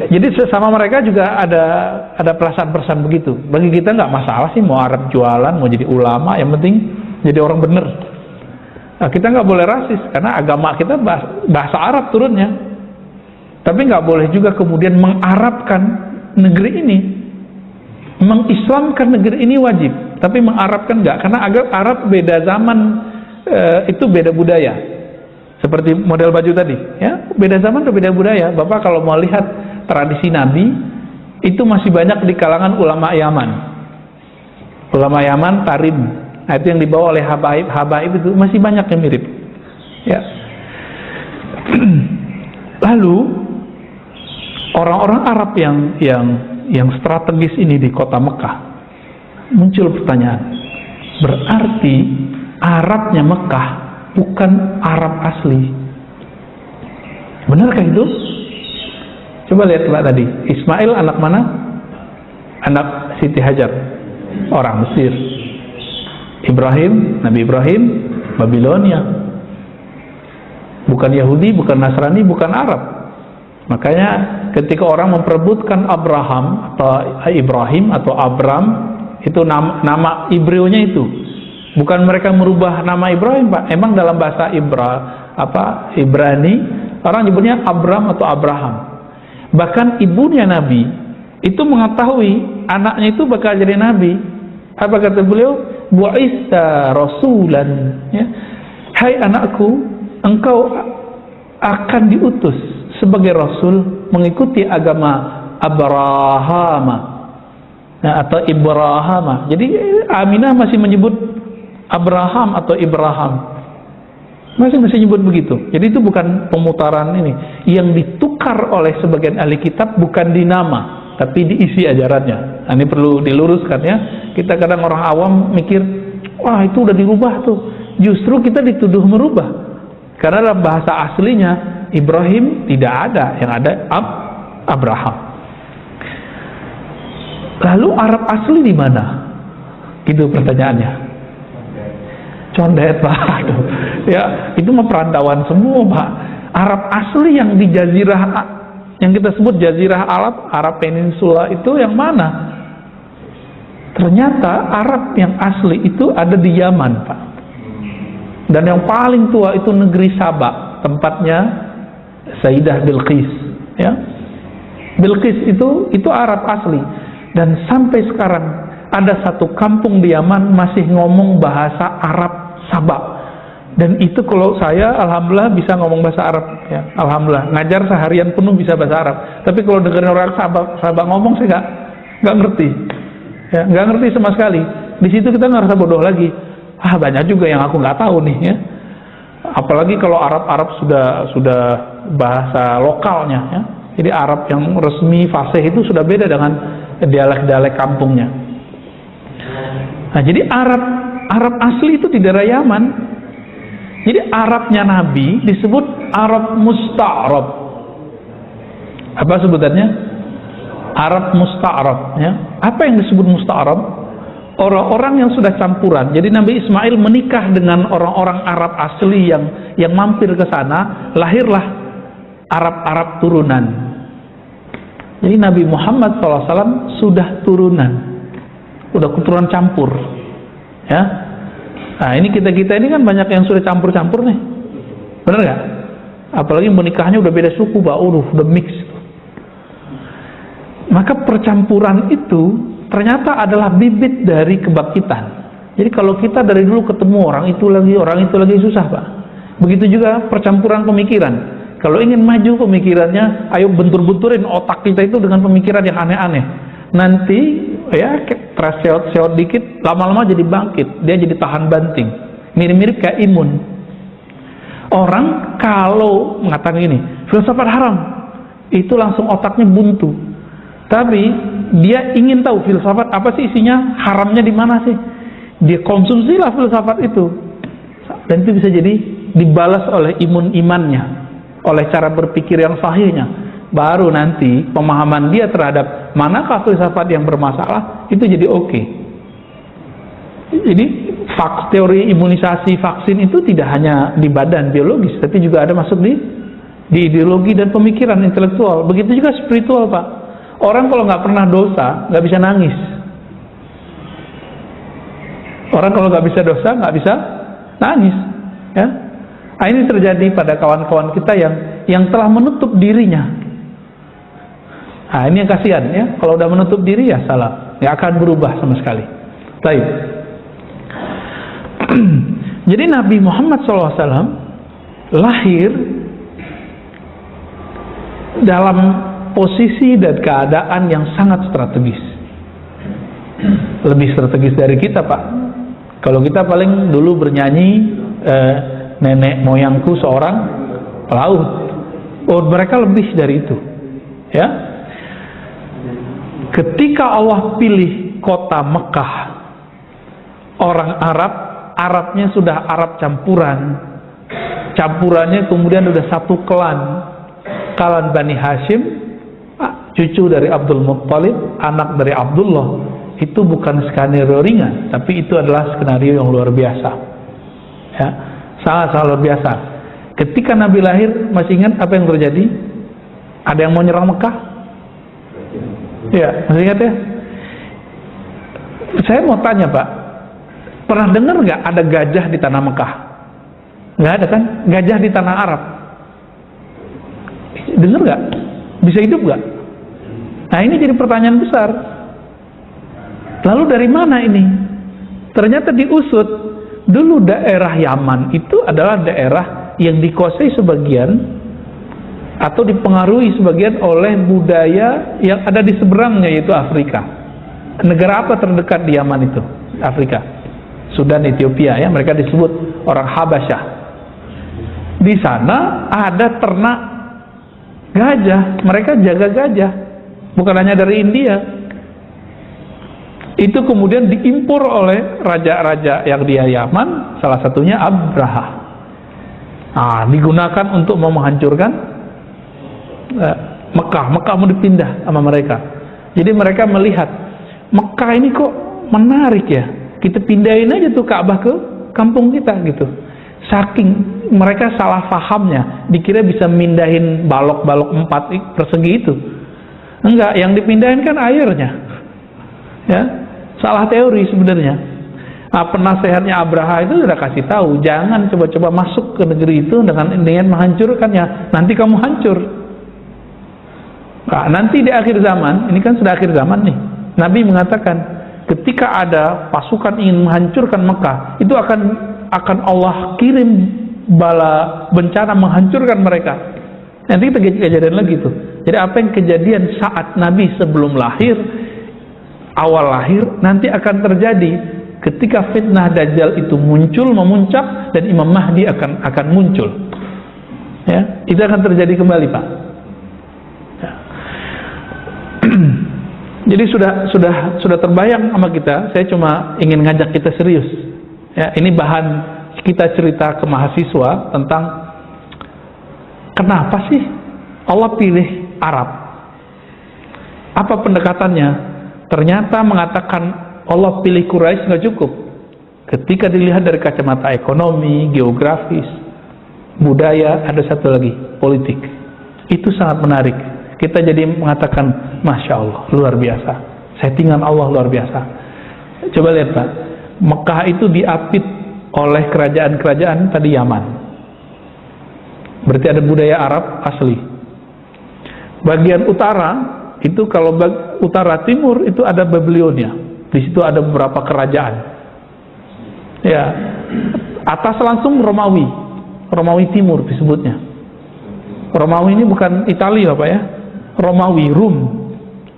Jadi sama mereka juga ada perasaan-perasaan begitu. Bagi kita nggak masalah sih mau Arab jualan, mau jadi ulama, yang penting jadi orang bener. Nah, kita nggak boleh rasis karena agama kita bahasa Arab turunnya. Tapi nggak boleh juga kemudian mengarabkan negeri ini. Mengislamkan negeri ini wajib, tapi mengarabkan nggak, karena agak Arab beda zaman, itu beda budaya. Seperti model baju tadi, ya, beda zaman dan beda budaya. Bapak kalau mau lihat tradisi Nabi, itu masih banyak di kalangan ulama Yaman. Ulama Yaman, Tarim. Nah, itu yang dibawa oleh habaib itu masih banyak yang mirip. Ya. Lalu orang-orang Arab yang strategis ini di kota Mekah, muncul pertanyaan, berarti Arabnya Mekah bukan Arab asli. Benarkah itu? Coba lihat Pak tadi, Ismail anak mana? Anak Siti Hajar, orang Mesir. Ibrahim, Nabi Ibrahim, Babilonia. Bukan Yahudi, bukan Nasrani, bukan Arab. Makanya ketika orang memperebutkan Abraham atau Ibrahim atau Abram, itu nama Ibreunya itu. Bukan mereka merubah nama Ibrahim, Pak. Emang dalam bahasa Ibrani, orang nyebutnya Abram atau Abraham. Bahkan ibunya Nabi itu mengetahui anaknya itu bakal jadi Nabi. Apa kata beliau? Bu'ista rasulan, ya. Hai anakku, engkau akan diutus sebagai rasul mengikuti agama Abraham, atau Ibrahim. Jadi Aminah masih menyebut Abraham atau Ibrahim, masih nyebut begitu. Jadi itu bukan pemutaran ini. Yang ditukar oleh sebagian ahli kitab bukan di nama, tapi diisi ajarannya. Nah, ini perlu diluruskan, ya. Kita kadang orang awam mikir, wah itu udah dirubah tuh. Justru kita dituduh merubah, karena dalam bahasa aslinya Ibrahim tidak ada, yang ada Abraham. Lalu Arab asli di mana? Gitu pertanyaannya. Condet, Pak. Ya, itu mah perantauan semua, Pak. Arab asli yang di jazirah, yang kita sebut jazirah Arab Peninsula itu yang mana? Ternyata Arab yang asli itu ada di Yaman, Pak. Dan yang paling tua itu negeri Sabah, tempatnya Sayyidah Bilqis, ya. Bilqis itu Arab asli. Dan sampai sekarang ada satu kampung di Yaman masih ngomong bahasa Arab Sabah. Dan itu kalau saya, alhamdulillah bisa ngomong bahasa Arab, ya, alhamdulillah. Ngajar seharian penuh bisa bahasa Arab. Tapi kalau dengerin orang sahabat ngomong, saya nggak ngerti, ya, nggak ngerti sama sekali. Di situ kita ngerasa bodoh lagi. Banyak juga yang aku nggak tahu nih, ya. Apalagi kalau Arab sudah bahasa lokalnya, ya. Jadi Arab yang resmi fasih itu sudah beda dengan dialek-dialek kampungnya. Nah, jadi Arab asli itu di daerah Yaman. Jadi Arabnya Nabi disebut Arab Musta'rab. Apa sebutannya? Arab Musta'rab, ya. Apa yang disebut Musta'rab? Orang-orang yang sudah campuran. Jadi Nabi Ismail menikah dengan orang-orang Arab asli yang mampir ke sana, lahirlah Arab turunan. Jadi Nabi Muhammad SAW sudah turunan, udah keturunan campur, ya. Nah, ini kita ini kan banyak yang sudah campur-campur nih, benar nggak? Apalagi menikahnya udah beda suku, udah mix. Maka percampuran itu ternyata adalah bibit dari kebangkitan. Jadi kalau kita dari dulu ketemu orang itu lagi susah, Pak. Begitu juga percampuran pemikiran. Kalau ingin maju pemikirannya, ayo bentur-benturin otak kita itu dengan pemikiran yang aneh-aneh. Nanti ya terseot-seot dikit, lama-lama jadi bangkit, dia jadi tahan banting, mirip-mirip kayak imun. Orang kalau mengatakan ini filsafat haram, itu langsung otaknya buntu. Tapi dia ingin tahu filsafat apa sih isinya, haramnya di mana sih, dia konsumsilah filsafat itu, dan itu bisa jadi dibalas oleh imannya, oleh cara berpikir yang sahihnya. Baru nanti pemahaman dia terhadap manakah filsafat yang bermasalah itu jadi oke. Jadi teori imunisasi vaksin itu tidak hanya di badan biologis, tapi juga ada masuk di ideologi dan pemikiran intelektual. Begitu juga spiritual, Pak. Orang kalau nggak pernah dosa nggak bisa nangis. Orang kalau nggak bisa dosa nggak bisa nangis, ya. Nah, ini terjadi pada kawan-kawan kita yang telah menutup dirinya. Nah, ini yang kasihan, ya. Kalau udah menutup diri ya salah, nggak akan berubah sama sekali. Baik. Jadi Nabi Muhammad SAW lahir dalam posisi dan keadaan yang sangat strategis. Lebih strategis dari kita, Pak. Kalau kita paling dulu bernyanyi nenek moyangku seorang pelaut. Oh, mereka lebih dari itu, ya. Ketika Allah pilih kota Mekah, orang Arabnya sudah Arab campurannya kemudian sudah satu klan Bani Hashim, cucu dari Abdul Muttalib, anak dari Abdullah. Itu bukan skenario ringan, tapi itu adalah skenario yang luar biasa, ya, sangat luar biasa. Ketika Nabi lahir, masih ingat apa yang terjadi? Ada yang mau nyerang Mekah? Ya, masih ingat ya? Saya mau tanya, Pak, pernah dengar nggak ada gajah di tanah Mekah? Nggak ada kan? Gajah di tanah Arab? Dengar nggak? Bisa hidup nggak? Nah, ini jadi pertanyaan besar. Lalu dari mana ini? Ternyata diusut, dulu daerah Yaman itu adalah daerah yang dikuasai sebagian atau dipengaruhi sebagian oleh budaya yang ada di seberangnya, yaitu Afrika. Negara apa terdekat di Yaman itu? Afrika, Sudan, Ethiopia, ya, mereka disebut orang Habasyah. Di sana ada ternak gajah, mereka jaga gajah, bukan hanya dari India. Itu kemudian diimpor oleh raja-raja yang di Yaman, salah satunya Abraha. Nah, digunakan untuk menghancurkan Mekah mau dipindah sama mereka. Jadi mereka melihat Mekah ini kok menarik ya, kita pindahin aja tuh Ka'bah ke kampung kita gitu. Saking mereka salah fahamnya, dikira bisa mindahin balok-balok 4 persegi itu. Enggak, yang dipindahin kan airnya, ya. Salah teori sebenarnya. Nah, penasehatnya Abraha itu sudah kasih tahu, jangan coba-coba masuk ke negeri itu dengan menghancurkannya, nanti kamu hancur. Nah, nanti di akhir zaman, ini kan sudah akhir zaman nih, Nabi mengatakan ketika ada pasukan ingin menghancurkan Mekah, itu akan akan Allah kirim bala bencana menghancurkan mereka. Nanti kejadian lagi tuh. Jadi apa yang kejadian saat Nabi sebelum lahir, awal lahir, nanti akan terjadi ketika fitnah Dajjal itu muncul, memuncak, dan Imam Mahdi akan muncul. Ya, itu akan terjadi kembali, Pak. Ya. Jadi sudah terbayang sama kita. Saya cuma ingin ngajak kita serius. Ya, ini bahan kita cerita ke mahasiswa tentang kenapa sih Allah pilih Arab? Apa pendekatannya? Ternyata mengatakan Allah pilih Quraisy nggak cukup. Ketika dilihat dari kacamata ekonomi, geografis, budaya, ada satu lagi, politik. Itu sangat menarik. Kita jadi mengatakan, Masya Allah, luar biasa. Settingan Allah luar biasa. Coba lihat, Pak. Mekah itu diapit oleh kerajaan-kerajaan tadi Yaman. Berarti ada budaya Arab asli. Bagian utara itu, kalau utara timur itu ada Babilonia. Di situ ada beberapa kerajaan. Ya, atas langsung Romawi. Romawi Timur disebutnya. Romawi ini bukan Italia, Pak ya. Romawi, Rum.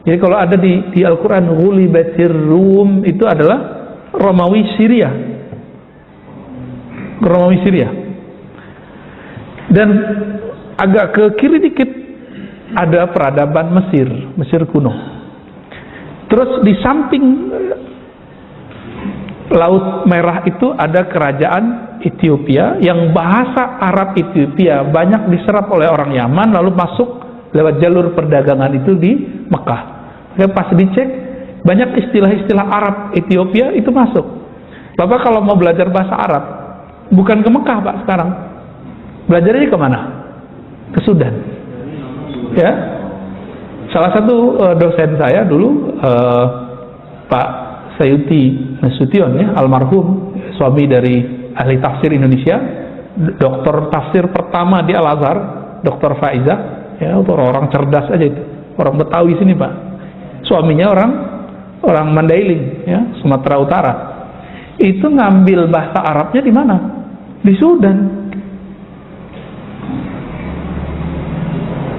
Jadi kalau ada di Al-Quran, Ghulibatir Rum, itu adalah Romawi Syria. Romawi Syria. Dan agak ke kiri dikit ada peradaban Mesir kuno. Terus di samping Laut Merah itu ada kerajaan Ethiopia, yang bahasa Arab Ethiopia banyak diserap oleh orang Yaman, lalu masuk lewat jalur perdagangan itu di Mekah. Dan pas dicek, banyak istilah-istilah Arab Ethiopia itu masuk. Bapak kalau mau belajar bahasa Arab, bukan ke Mekah, Pak, sekarang. Belajarnya ke mana? Ke Sudan. Ya, salah satu dosen saya dulu, Pak Sayuti Nasution, ya, almarhum, suami dari ahli tafsir Indonesia, doktor tafsir pertama di Al-Azhar, Dr. Faiza, ya, orang cerdas aja itu, orang Betawi sini, Pak. Suaminya orang Mandailing, ya, Sumatera Utara. Itu ngambil bahasa Arabnya di mana? Di Sudan.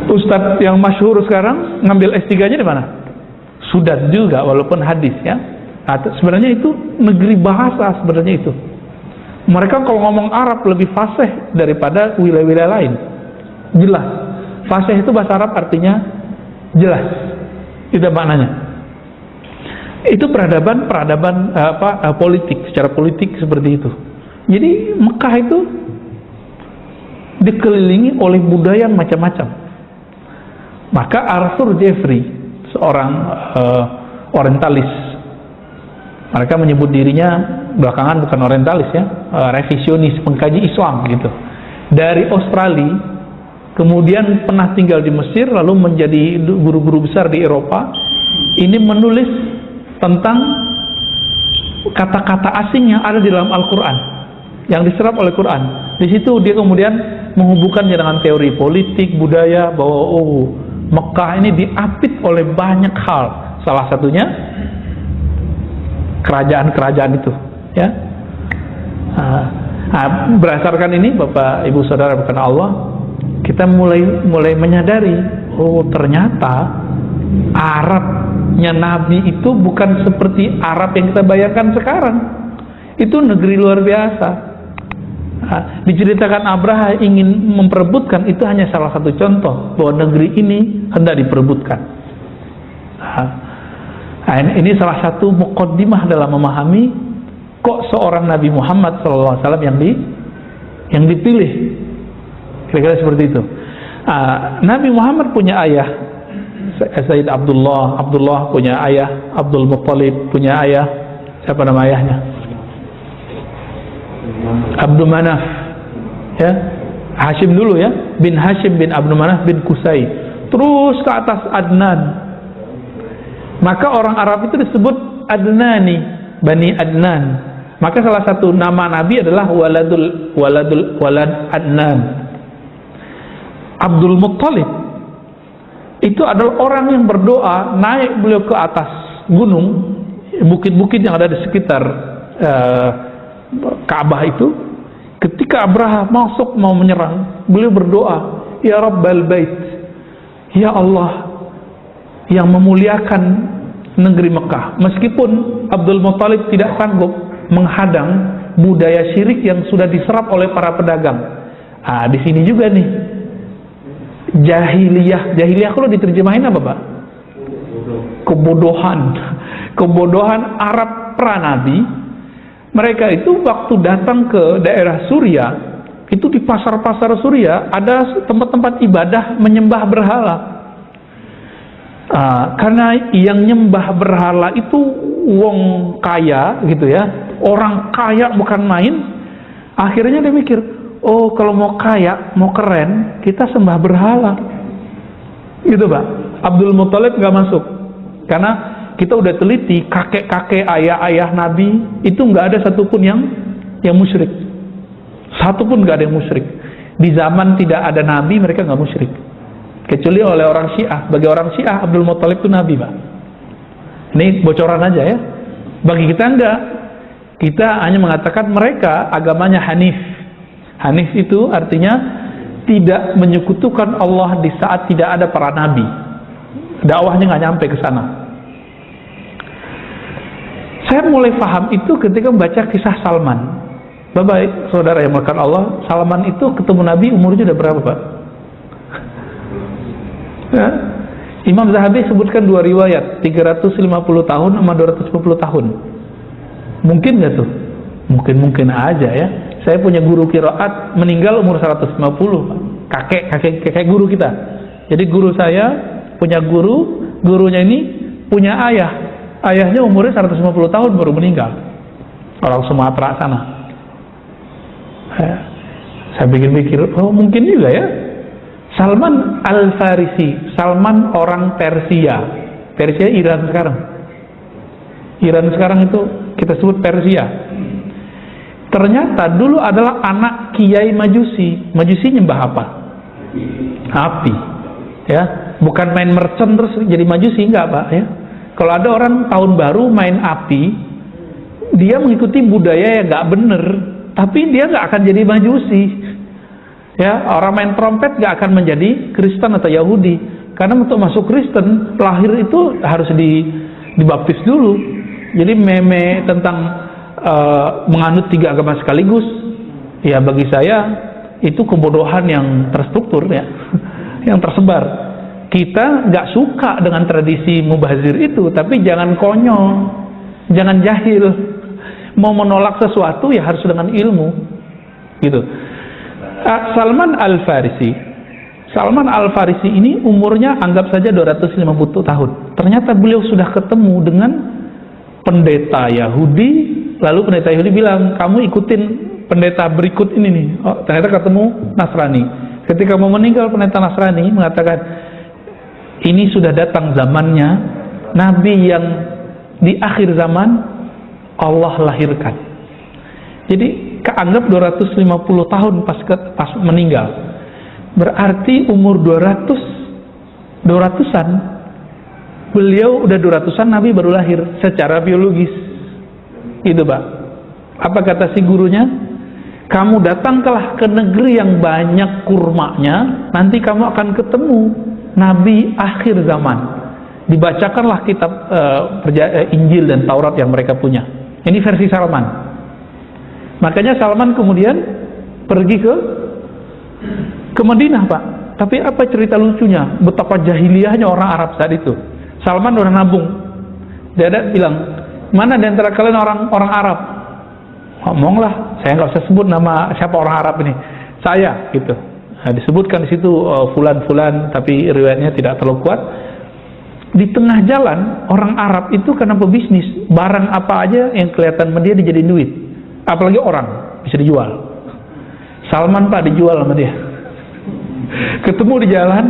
Ustadz yang masyhur sekarang ngambil S3-nya di mana? Sudan juga, walaupun hadis, ya. Sebenarnya itu negeri bahasa, sebenarnya itu. Mereka kalau ngomong Arab lebih fasih daripada wilayah-wilayah lain. Jelas. Fasih itu bahasa Arab artinya jelas. Itu maknanya. Itu peradaban politik, secara politik seperti itu. Jadi Mekah itu dikelilingi oleh budaya macam-macam. Maka Arthur Jeffrey, seorang orientalis, mereka menyebut dirinya belakangan bukan orientalis, ya, revisionis, pengkaji Islam gitu, dari Australia, kemudian pernah tinggal di Mesir, lalu menjadi guru-guru besar di Eropa. Ini menulis tentang kata-kata asing yang ada di dalam Al-Quran, yang diserap oleh Quran. Di situ dia kemudian menghubungkannya dengan teori politik, budaya, bahwa Mekah ini diapit oleh banyak hal. Salah satunya kerajaan-kerajaan itu, ya. Berdasarkan ini, Bapak Ibu Saudara bukan Allah, kita mulai menyadari, ternyata Arabnya Nabi itu bukan seperti Arab yang kita bayangkan sekarang. Itu negeri luar biasa. Diceritakan Abraha ingin memperebutkan, itu hanya salah satu contoh bahwa negeri ini hendak diperebutkan. Ini salah satu muqaddimah dalam memahami kok seorang Nabi Muhammad SAW yang dipilih. Kira-kira seperti itu. Nabi Muhammad punya ayah Sayyid Abdullah punya ayah Abdul Muttalib, punya ayah, siapa nama ayahnya? Abdul Manaf, ya, Hashim dulu, ya, bin Hashim bin Abdul Manaf bin Qusay, terus ke atas Adnan. Maka orang Arab itu disebut Adnani, Bani Adnan. Maka salah satu nama Nabi adalah walad Adnan. Abdul Muttalib itu adalah orang yang berdoa, naik beliau ke atas gunung, bukit-bukit yang ada di sekitar Ka'bah itu, Ketika Abraha masuk mau menyerang, beliau berdoa, Ya Rabbal Bait, Ya Allah yang memuliakan negeri Mekah. Meskipun Abdul Muthalib tidak sanggup menghadang budaya syirik yang sudah diserap oleh para pedagang. Di sini juga nih jahiliyah kalau diterjemahin apa, Pak? Kebodohan Arab pranabi. Mereka itu waktu datang ke daerah Suriah, itu di pasar-pasar Suriah ada tempat-tempat ibadah menyembah berhala. Karena yang nyembah berhala itu wong kaya gitu ya, orang kaya bukan main. Akhirnya dia mikir, oh kalau mau kaya, mau keren, kita sembah berhala gitu, Pak. Abdul Muthalib gak masuk karena kita udah teliti, kakek-kakek, ayah-ayah Nabi itu nggak ada satupun yang musyrik. Satupun nggak ada yang musyrik. Di zaman tidak ada Nabi, mereka nggak musyrik. Kecuali oleh orang Syiah. Bagi orang Syiah, Abdul Muthalib itu Nabi, Pak. Ini bocoran aja ya. Bagi kita enggak. Kita hanya mengatakan mereka agamanya Hanif. Hanif itu artinya tidak menyekutukan Allah di saat tidak ada para Nabi. Dakwahnya nggak nyampe ke sana. Saya mulai paham itu ketika membaca kisah Salman. Bapak, saudara yang melakukan Allah, Salman itu ketemu Nabi umurnya udah berapa, Pak? Ya. Imam Zahabi sebutkan dua riwayat, 350 tahun sama 250 tahun. Mungkin nggak tuh? Mungkin aja ya. Saya punya guru qiraat meninggal umur 150, Pak. Kakek guru kita. Jadi guru saya punya gurunya ini punya ayah. Ayahnya umurnya 150 tahun baru meninggal. Orang Sumatera sana. Saya pikir-pikir, oh mungkin juga ya. Salman Al-Farisi, Salman orang Persia. Persia Iran sekarang. Iran sekarang itu kita sebut Persia. Ternyata dulu adalah anak Kiai Majusi. Majusi nyembah apa? Api. Ya, bukan main mercon terus jadi Majusi, enggak, Pak, ya. Kalau ada orang tahun baru main api, dia mengikuti budaya yang nggak bener, tapi dia nggak akan jadi Majusi. Ya, orang main trompet nggak akan menjadi Kristen atau Yahudi, karena untuk masuk Kristen lahir itu harus dibaptis dulu. Jadi meme tentang menganut 3 agama sekaligus, ya bagi saya itu kebodohan yang terstruktur ya, yang tersebar. Kita nggak suka dengan tradisi mubazir itu, tapi jangan konyol, jangan jahil. Mau menolak sesuatu ya harus dengan ilmu, gitu. Salman Al-Farisi ini umurnya anggap saja 250 tahun. Ternyata beliau sudah ketemu dengan pendeta Yahudi, lalu pendeta Yahudi bilang, kamu ikutin pendeta berikut ini nih. Oh, ternyata ketemu Nasrani. Ketika mau meninggal, pendeta Nasrani mengatakan, ini sudah datang zamannya Nabi yang di akhir zaman Allah lahirkan. Jadi keanggap 250 tahun pas meninggal. Berarti umur 200-an beliau udah 200-an, Nabi baru lahir secara biologis. Itu, Pak. Apa kata si gurunya? Kamu datanglah ke negeri yang banyak kurmanya, nanti kamu akan ketemu Nabi akhir zaman. Dibacakanlah kitab Injil dan Taurat yang mereka punya. Ini versi Salman. Makanya Salman kemudian pergi ke Madinah, Pak. Tapi apa cerita lucunya? Betapa jahiliyahnya orang Arab saat itu. Salman udah nabung. Dia ada bilang, mana di antara kalian orang Arab? Ngomonglah. Saya nggak usah sebut nama siapa orang Arab ini. Saya, gitu. Nah, disebutkan di situ fulan-fulan, tapi riwayatnya tidak terlalu kuat. Di tengah jalan, orang Arab itu karena pebisnis, barang apa aja yang kelihatan sama dia dijadiin duit. Apalagi orang, bisa dijual. Salman, Pak, dijual sama dia. Ketemu di jalan,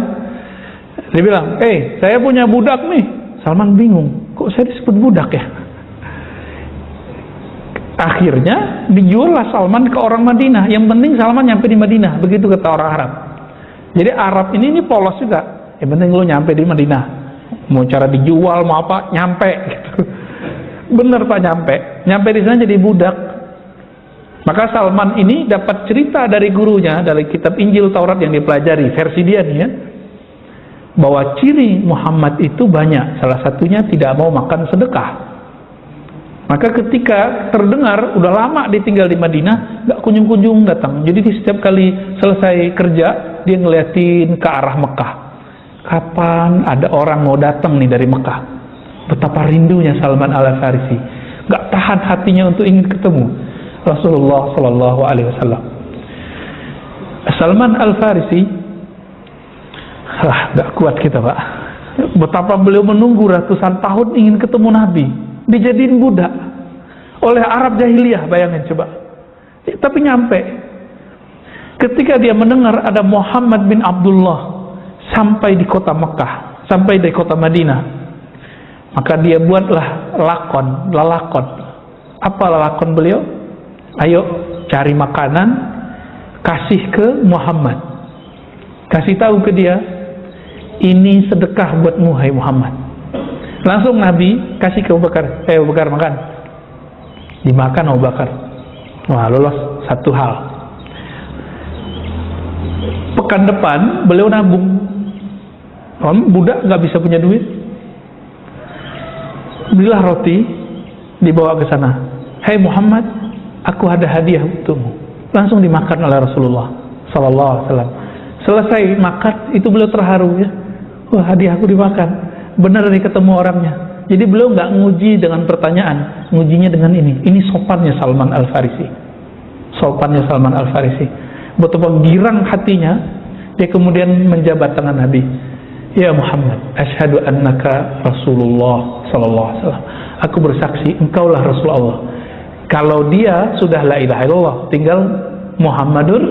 dia bilang, saya punya budak nih. Salman bingung, kok saya disebut budak ya? Akhirnya dijuallah Salman ke orang Madinah. Yang penting Salman nyampe di Madinah. Begitu kata orang Arab. Jadi Arab ini polos juga. Yang penting lu nyampe di Madinah. Mau cara dijual mau apa, nyampe gitu. Bener, Pak, nyampe di sana jadi budak. Maka Salman ini dapat cerita dari gurunya, dari kitab Injil Taurat yang dipelajari, versi dia nih ya, bahwa ciri Muhammad itu banyak. Salah satunya tidak mau makan sedekah. Maka ketika terdengar, udah lama ditinggal di Madinah, gak kunjung-kunjung datang. Jadi di setiap kali selesai kerja, dia ngeliatin ke arah Mekah. Kapan ada orang mau datang nih dari Mekah? Betapa rindunya Salman Al-Farisi. Gak tahan hatinya untuk ingin ketemu Rasulullah Sallallahu Alaihi Wasallam. Salman Al-Farisi, gak kuat kita Pak. Betapa beliau menunggu ratusan tahun ingin ketemu Nabi, dijadiin budak oleh Arab jahiliyah, bayangin coba. Tapi nyampe. Ketika dia mendengar ada Muhammad bin Abdullah sampai di kota Mekah, sampai di kota Madinah, maka dia buatlah lalakon. Apa lalakon beliau? Ayo cari makanan, kasih ke Muhammad, kasih tahu ke dia, ini sedekah buatmu hai Muhammad. Langsung Nabi kasih ke Abu Bakar, Abu Bakar makan. Dimakan Abu Bakar. Wah, lolos satu hal. Pekan depan beliau nabung. Budak nggak bisa punya duit. Belilah roti, dibawa ke sana. Hai Muhammad, aku ada hadiah untukmu. Langsung dimakan oleh Rasulullah Sallallahu Alaihi Wasallam. Selesai makan, itu beliau terharu ya. Wah, hadiahku dimakan. Benar nih ketemu orangnya. Jadi beliau nggak nguji dengan pertanyaan, ngujinya dengan ini. Ini sopannya Salman Al-Farisi. Sopannya Salman Al-Farisi. Betapa girang hatinya, dia kemudian menjabat tangan Nabi. Ya Muhammad, asyhadu annaka Rasulullah Sallallahu Alaihi Wasallam. Aku bersaksi, engkaulah Rasulullah. Kalau dia sudah la ilaha illallah, tinggal Muhammadur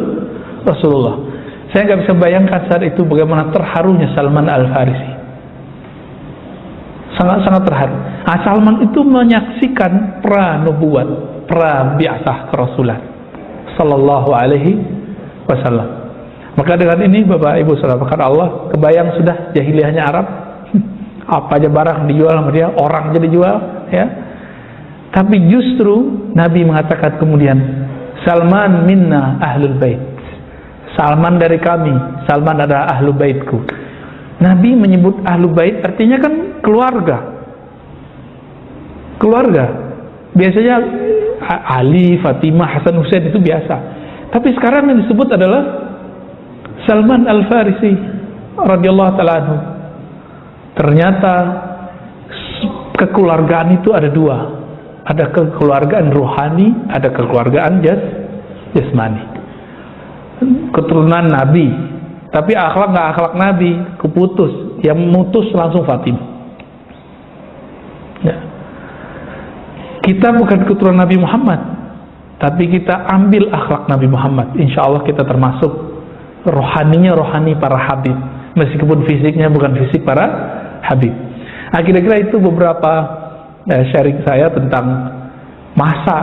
Rasulullah. Saya nggak bisa bayangkan saat itu bagaimana terharunya Salman Al-Farisi. Sangat-sangat terharu. Salman itu menyaksikan pra-nubuwat, pra-bi'atsah kerasulan Sallallahu Alaihi Wasallam. Maka dengan ini Bapak Ibu saudara Allah, kebayang sudah jahiliyahnya Arab. Apa aja barang dijual sama dia, orang jadi jual ya. Tapi justru Nabi mengatakan kemudian, Salman minna ahlul bait. Salman dari kami, Salman adalah ahlu baitku. Nabi menyebut ahlu bait artinya kan keluarga. Keluarga. Biasanya Ali, Fatimah, Hasan, Husain itu biasa. Tapi sekarang yang disebut adalah Salman Al-Farisi radhiyallahu ta'ala anhu. Ternyata kekeluargaan itu ada dua. Ada kekeluargaan rohani, ada kekeluargaan jasmani. Keturunan Nabi, tapi akhlak nggak akhlak Nabi, keputus. Yang mutus langsung Fatimah. Ya. Kita bukan keturunan Nabi Muhammad, tapi kita ambil akhlak Nabi Muhammad. Insya Allah kita termasuk rohaninya rohani para habib, meskipun fisiknya bukan fisik para habib. Nah, kira-kira itu beberapa sharing saya tentang masa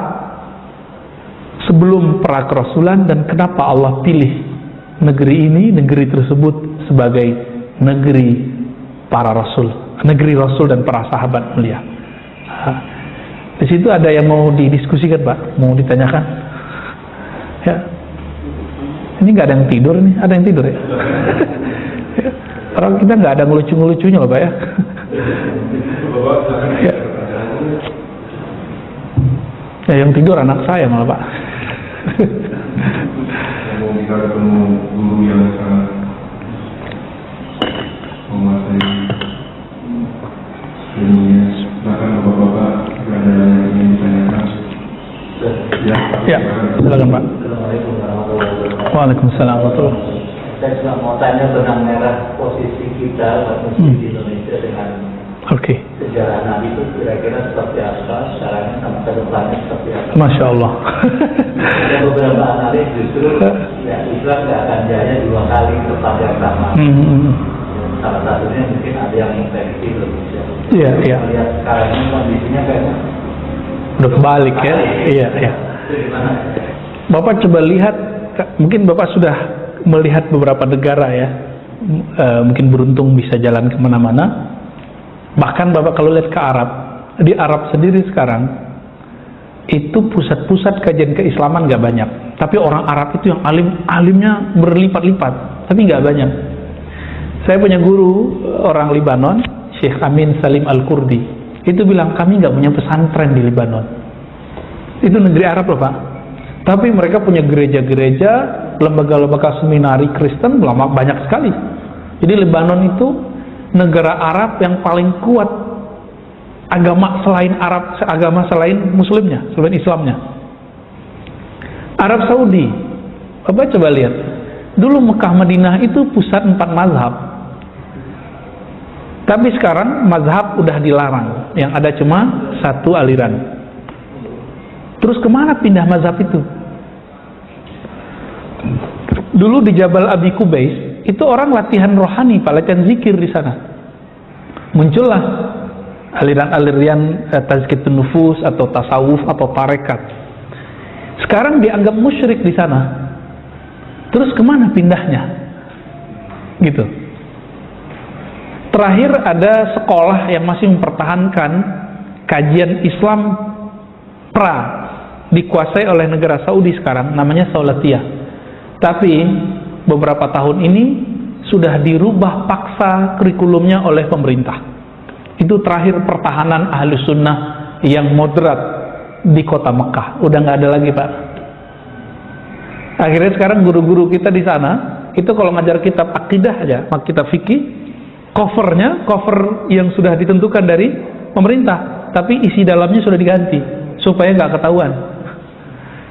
sebelum pra kerasulan dan kenapa Allah pilih negeri ini, negeri tersebut sebagai negeri para rasul, negeri rasul dan para sahabat mulia. Nah, di situ ada yang mau didiskusikan Pak, mau ditanyakan? Ya, ini nggak ada yang tidur nih, ada yang tidur ya? Ya. Orang kita nggak ada ngelucu-ngelucunya loh Pak ya. Ya. Ya, yang tidur anak saya malah Pak. Kita ketemu guru yang sangat menguasai ilmunya. Bahkan bapak-bapak jika ada yang ingin ditanyakan. Ya, silakan Pak. Waalaikumsalam warahmatullahi. Saya cuma mau tanya benang merah posisi kita Muslim di Indonesia dengan sejarah Nabi itu kira-kira seperti apa, sekarang sama kedepannya seperti apa? Masya Allah. Ada beberapa analis justru ya Islam nggak akan jaya dua kali tempat yang sama. Salah satunya mungkin ada yang infeksi Indonesia. Iya, iya. Melihat sekarang ini kondisinya kayaknya udah kebalik ya. Iya, iya. Bapak coba lihat, mungkin Bapak sudah melihat beberapa negara ya, mungkin beruntung bisa jalan kemana-mana. Bahkan Bapak kalau lihat ke Arab, di Arab sendiri sekarang itu pusat-pusat kajian keislaman nggak banyak, tapi orang Arab itu yang alimnya berlipat-lipat, tapi nggak banyak. Saya punya guru orang Libanon, Syekh Amin Salim Al-Kurdi, itu bilang kami nggak punya pesantren di Libanon. Itu negeri Arab loh Pak, tapi mereka punya gereja-gereja, lembaga-lembaga seminari Kristen lama banyak sekali. Jadi Lebanon itu negara Arab yang paling kuat agama selain Arab, agama selain Muslimnya, selain Islamnya. Arab Saudi, Bapak coba lihat, dulu Mekah Madinah itu pusat 4 mazhab, tapi sekarang mazhab udah dilarang, yang ada cuma 1 aliran. Terus kemana pindah mazhab itu? Dulu di Jabal Abi Kubais itu orang latihan rohani, Pak, latihan zikir di sana. Muncullah aliran-aliran tazkiyatun nufus atau tasawuf atau tarekat. Sekarang dianggap musyrik di sana. Terus kemana pindahnya? Gitu. Terakhir ada sekolah yang masih mempertahankan kajian Islam pra, dikuasai oleh negara Saudi sekarang, namanya Saulatiyah. Tapi beberapa tahun ini sudah dirubah paksa kurikulumnya oleh pemerintah. Itu terakhir pertahanan ahli sunnah yang moderat di kota Mekah. Udah nggak ada lagi Pak. Akhirnya sekarang guru-guru kita di sana itu kalau ngajar kitab akidah aja, kitab fikih, covernya cover yang sudah ditentukan dari pemerintah, tapi isi dalamnya sudah diganti supaya nggak ketahuan.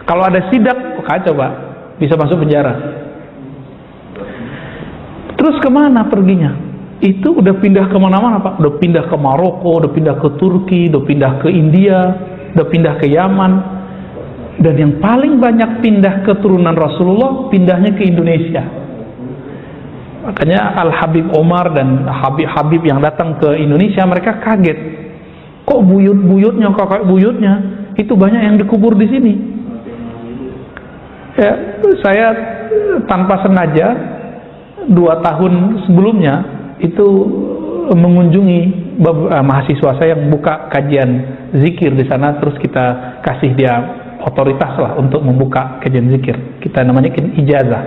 Kalau ada sidak, kacau Pak, bisa masuk penjara. Terus kemana perginya? Itu udah pindah kemana-mana Pak. Udah pindah ke Maroko, udah pindah ke Turki, udah pindah ke India, udah pindah ke Yaman. Dan yang paling banyak pindah keturunan Rasulullah, pindahnya ke Indonesia. Makanya Al-Habib Omar dan Habib-Habib yang datang ke Indonesia, mereka kaget. Kok buyut-buyutnya, kakak buyutnya, itu banyak yang dikubur di sini. Ya, saya tanpa sengaja 2 tahun sebelumnya itu mengunjungi mahasiswa saya yang buka kajian zikir di sana, terus kita kasih dia otoritas lah untuk membuka kajian zikir. Kita namanya ijazah.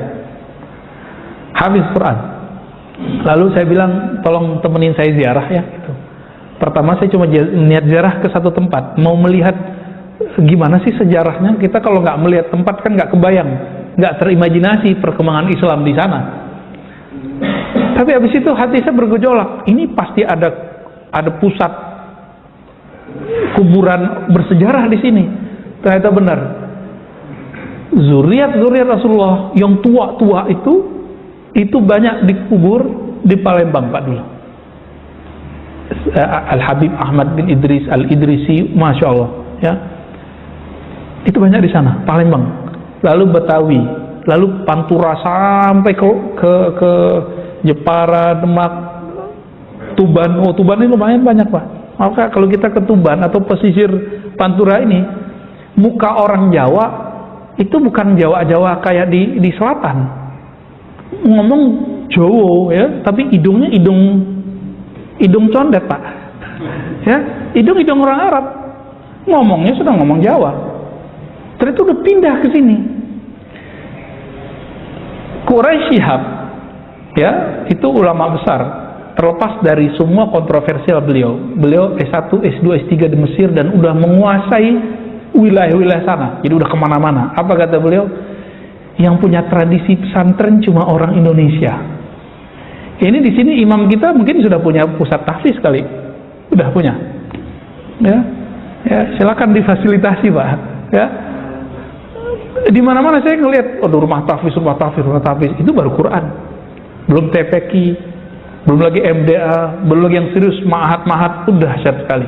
Hafiz Quran. Lalu saya bilang, tolong temenin saya ziarah ya. Gitu. Pertama saya cuma niat ziarah ke satu tempat, mau melihat gimana sih sejarahnya. Kita kalau nggak melihat tempat kan nggak kebayang, nggak terimajinasi perkembangan Islam di sana. Tapi habis itu hati saya bergejolak. Ini pasti ada pusat kuburan bersejarah di sini. Ternyata benar. Zuriat Rasulullah yang tua-tua itu banyak dikubur di Palembang Pak dulu. Al-Habib Ahmad bin Idris Al-Idrisi, Masya Allah ya. Itu banyak di sana, Palembang. Lalu Betawi, lalu Pantura sampai ke Jepara, Demak, Tuban. Oh, Tuban ini lumayan banyak Pak. Maka kalau kita ke Tuban atau pesisir Pantura ini, muka orang Jawa itu bukan Jawa kayak di selatan. Ngomong Jawa ya, tapi hidungnya hidung condet Pak. Ya, hidung orang Arab. Ngomongnya sudah ngomong Jawa. Terus udah pindah ke sini. Quraisy Shihab ya, itu ulama besar. Terlepas dari semua kontroversial beliau S1, S2, S3 di Mesir dan udah menguasai wilayah-wilayah sana. Jadi udah kemana-mana. Apa kata beliau? Yang punya tradisi pesantren cuma orang Indonesia. Ini di sini imam kita mungkin sudah punya pusat tahfiz kali. Udah punya. Ya, silakan difasilitasi Pak. Ya. Di mana-mana saya ngelihat, rumah tahfiz itu baru Quran. Belum TPQ, belum lagi MDA, belum lagi yang serius mahat-mahat, udah dahsyat sekali.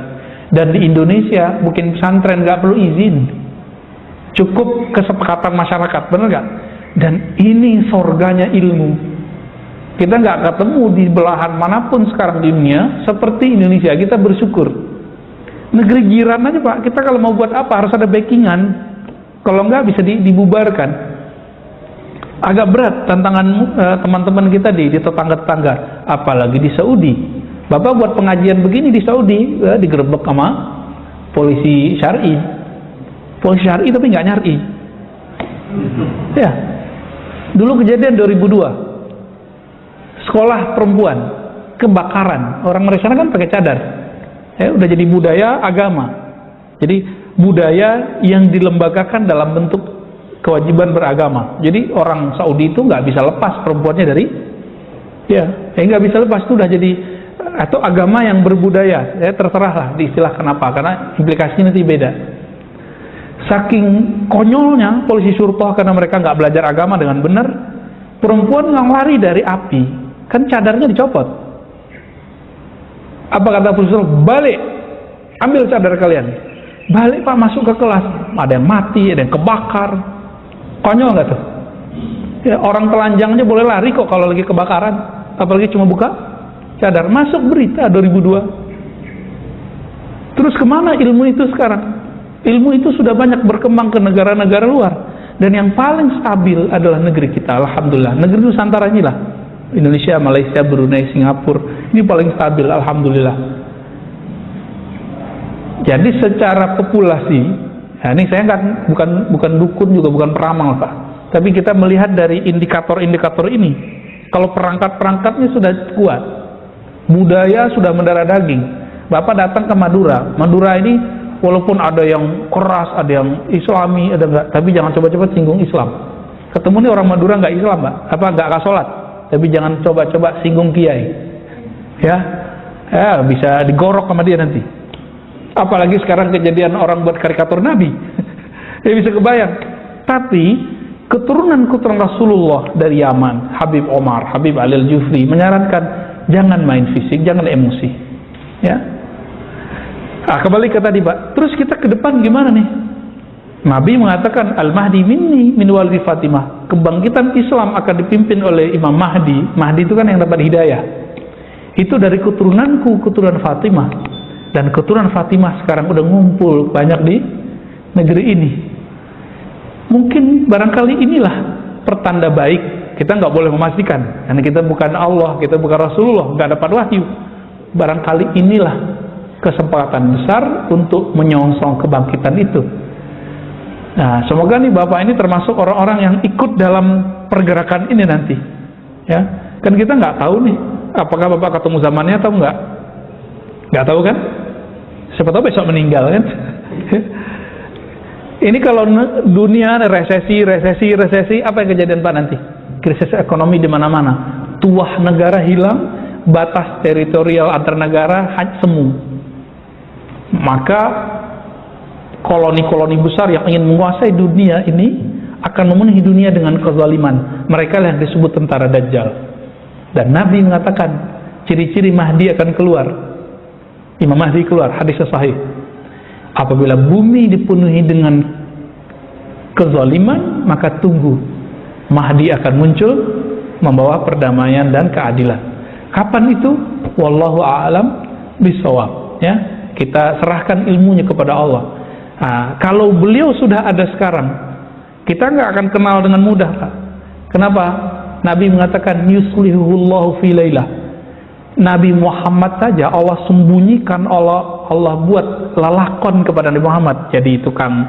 Dan di Indonesia bikin pesantren nggak perlu izin, cukup kesepakatan masyarakat, benar nggak? Dan ini surganya ilmu. Kita nggak ketemu di belahan manapun sekarang di dunia seperti Indonesia. Kita bersyukur. Negeri jiran aja Pak, kita kalau mau buat apa harus ada backingan. Kalau nggak bisa dibubarkan. Agak berat tantangan teman-teman kita di tetangga-tetangga, apalagi di Saudi. Bapak buat pengajian begini di Saudi, digerebek sama polisi syar'i. polisi syar'i tapi nggak nyari. Ya, dulu kejadian 2002, sekolah perempuan kebakaran, orang Malaysia kan pakai cadar, ya udah jadi budaya agama, jadi budaya yang dilembagakan dalam bentuk kewajiban beragama. Jadi orang Saudi itu nggak bisa lepas perempuannya dari, nggak bisa lepas, itu udah jadi, atau agama yang berbudaya, ya terserahlah diistilah kenapa, karena implikasinya nanti beda. Saking konyolnya polisi syurta karena mereka nggak belajar agama dengan benar, perempuan nggak lari dari api, kan cadarnya dicopot. Apa kata polisi syurta? Balik, ambil cadar kalian. Balik pak, masuk ke kelas, ada yang mati, ada yang kebakar. Konyol nggak tuh? Ya, orang telanjangnya boleh lari kok kalau lagi kebakaran, apalagi cuma buka cadar. Masuk berita 2002. Terus kemana ilmu itu sekarang? Ilmu itu sudah banyak berkembang ke negara-negara luar, dan yang paling stabil adalah negeri kita. Alhamdulillah, negeri Nusantara inilah, Indonesia, Malaysia, Brunei, Singapura, ini paling stabil, alhamdulillah. Jadi secara populasi, nah ini saya bukan dukun juga bukan peramal pak, tapi kita melihat dari indikator-indikator ini, kalau perangkat-perangkatnya sudah kuat, budaya sudah mendarah daging. Bapak datang ke Madura ini walaupun ada yang keras, ada yang Islami, ada enggak, tapi jangan coba-coba singgung Islam. Ketemu nih orang Madura nggak Islam pak, nggak sholat, tapi jangan coba-coba singgung kiai, ya bisa digorok sama dia nanti. Apalagi sekarang kejadian orang buat karikatur Nabi, ya bisa kebayang. Tapi keturunan Rasulullah dari Yaman, Habib Omar, Habib Ali Al-Jufri menyarankan jangan main fisik, jangan emosi, ya. Nah, kembali ke tadi pak, terus kita ke depan gimana nih? Nabi mengatakan Al-Mahdi minni min walidi Fatimah, kebangkitan Islam akan dipimpin oleh Imam Mahdi. Mahdi itu kan yang dapat hidayah, itu dari keturunanku, keturunan Fatimah. Dan keturunan Fatimah sekarang udah ngumpul banyak di negeri ini. Mungkin barangkali inilah pertanda baik. Kita nggak boleh memastikan, karena kita bukan Allah, kita bukan Rasulullah, nggak dapat wahyu. Barangkali inilah kesempatan besar untuk menyongsong kebangkitan itu. Nah, semoga nih Bapak ini termasuk orang-orang yang ikut dalam pergerakan ini nanti. Ya, kan kita nggak tahu nih, apakah Bapak ketemu zamannya atau enggak. Nggak tahu kan? Siapa tahu besok meninggal kan? Ini kalau dunia resesi, apa yang kejadian Pak nanti? Krisis ekonomi di mana-mana, tuah negara hilang, batas teritorial antar negara semu. Maka koloni-koloni besar yang ingin menguasai dunia ini akan memenuhi dunia dengan kezaliman. Mereka yang disebut tentara Dajjal. Dan Nabi mengatakan ciri-ciri Mahdi akan keluar. Imam Mahdi keluar, hadis sahih. Apabila bumi dipenuhi dengan kezaliman, maka tunggu, Mahdi akan muncul membawa perdamaian dan keadilan. Kapan itu? Wallahu a'lam bishawab. Ya, kita serahkan ilmunya kepada Allah. Nah, kalau beliau sudah ada sekarang, kita nggak akan kenal dengan mudah Pak. Kenapa? Nabi mengatakan yuslihullahu fi lailah. Nabi Muhammad saja Allah sembunyikan, Allah buat lalakon kepada Nabi Muhammad, jadi tukang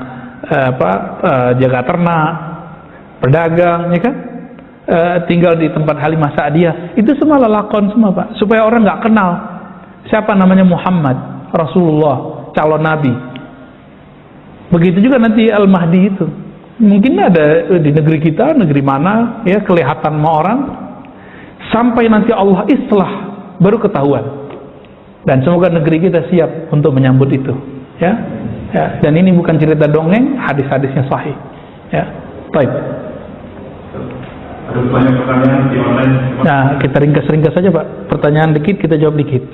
jaga ternak, pedagang, ya kan, tinggal di tempat Halimah Sa'diyah, itu semua lalakon semua Pak, supaya orang nggak kenal siapa namanya Muhammad Rasulullah, calon Nabi. Begitu juga nanti Al-Mahdi itu mungkin ada di negeri kita, negeri mana ya, kelihatan sama orang, sampai nanti Allah islah baru ketahuan. Dan semoga negeri kita siap untuk menyambut itu, ya. Dan ini bukan cerita dongeng, hadis-hadisnya sahih, ya. Baik. Ada banyak pertanyaan di online. Nah, kita ringkas saja Pak. Pertanyaan dikit, kita jawab dikit. Ya,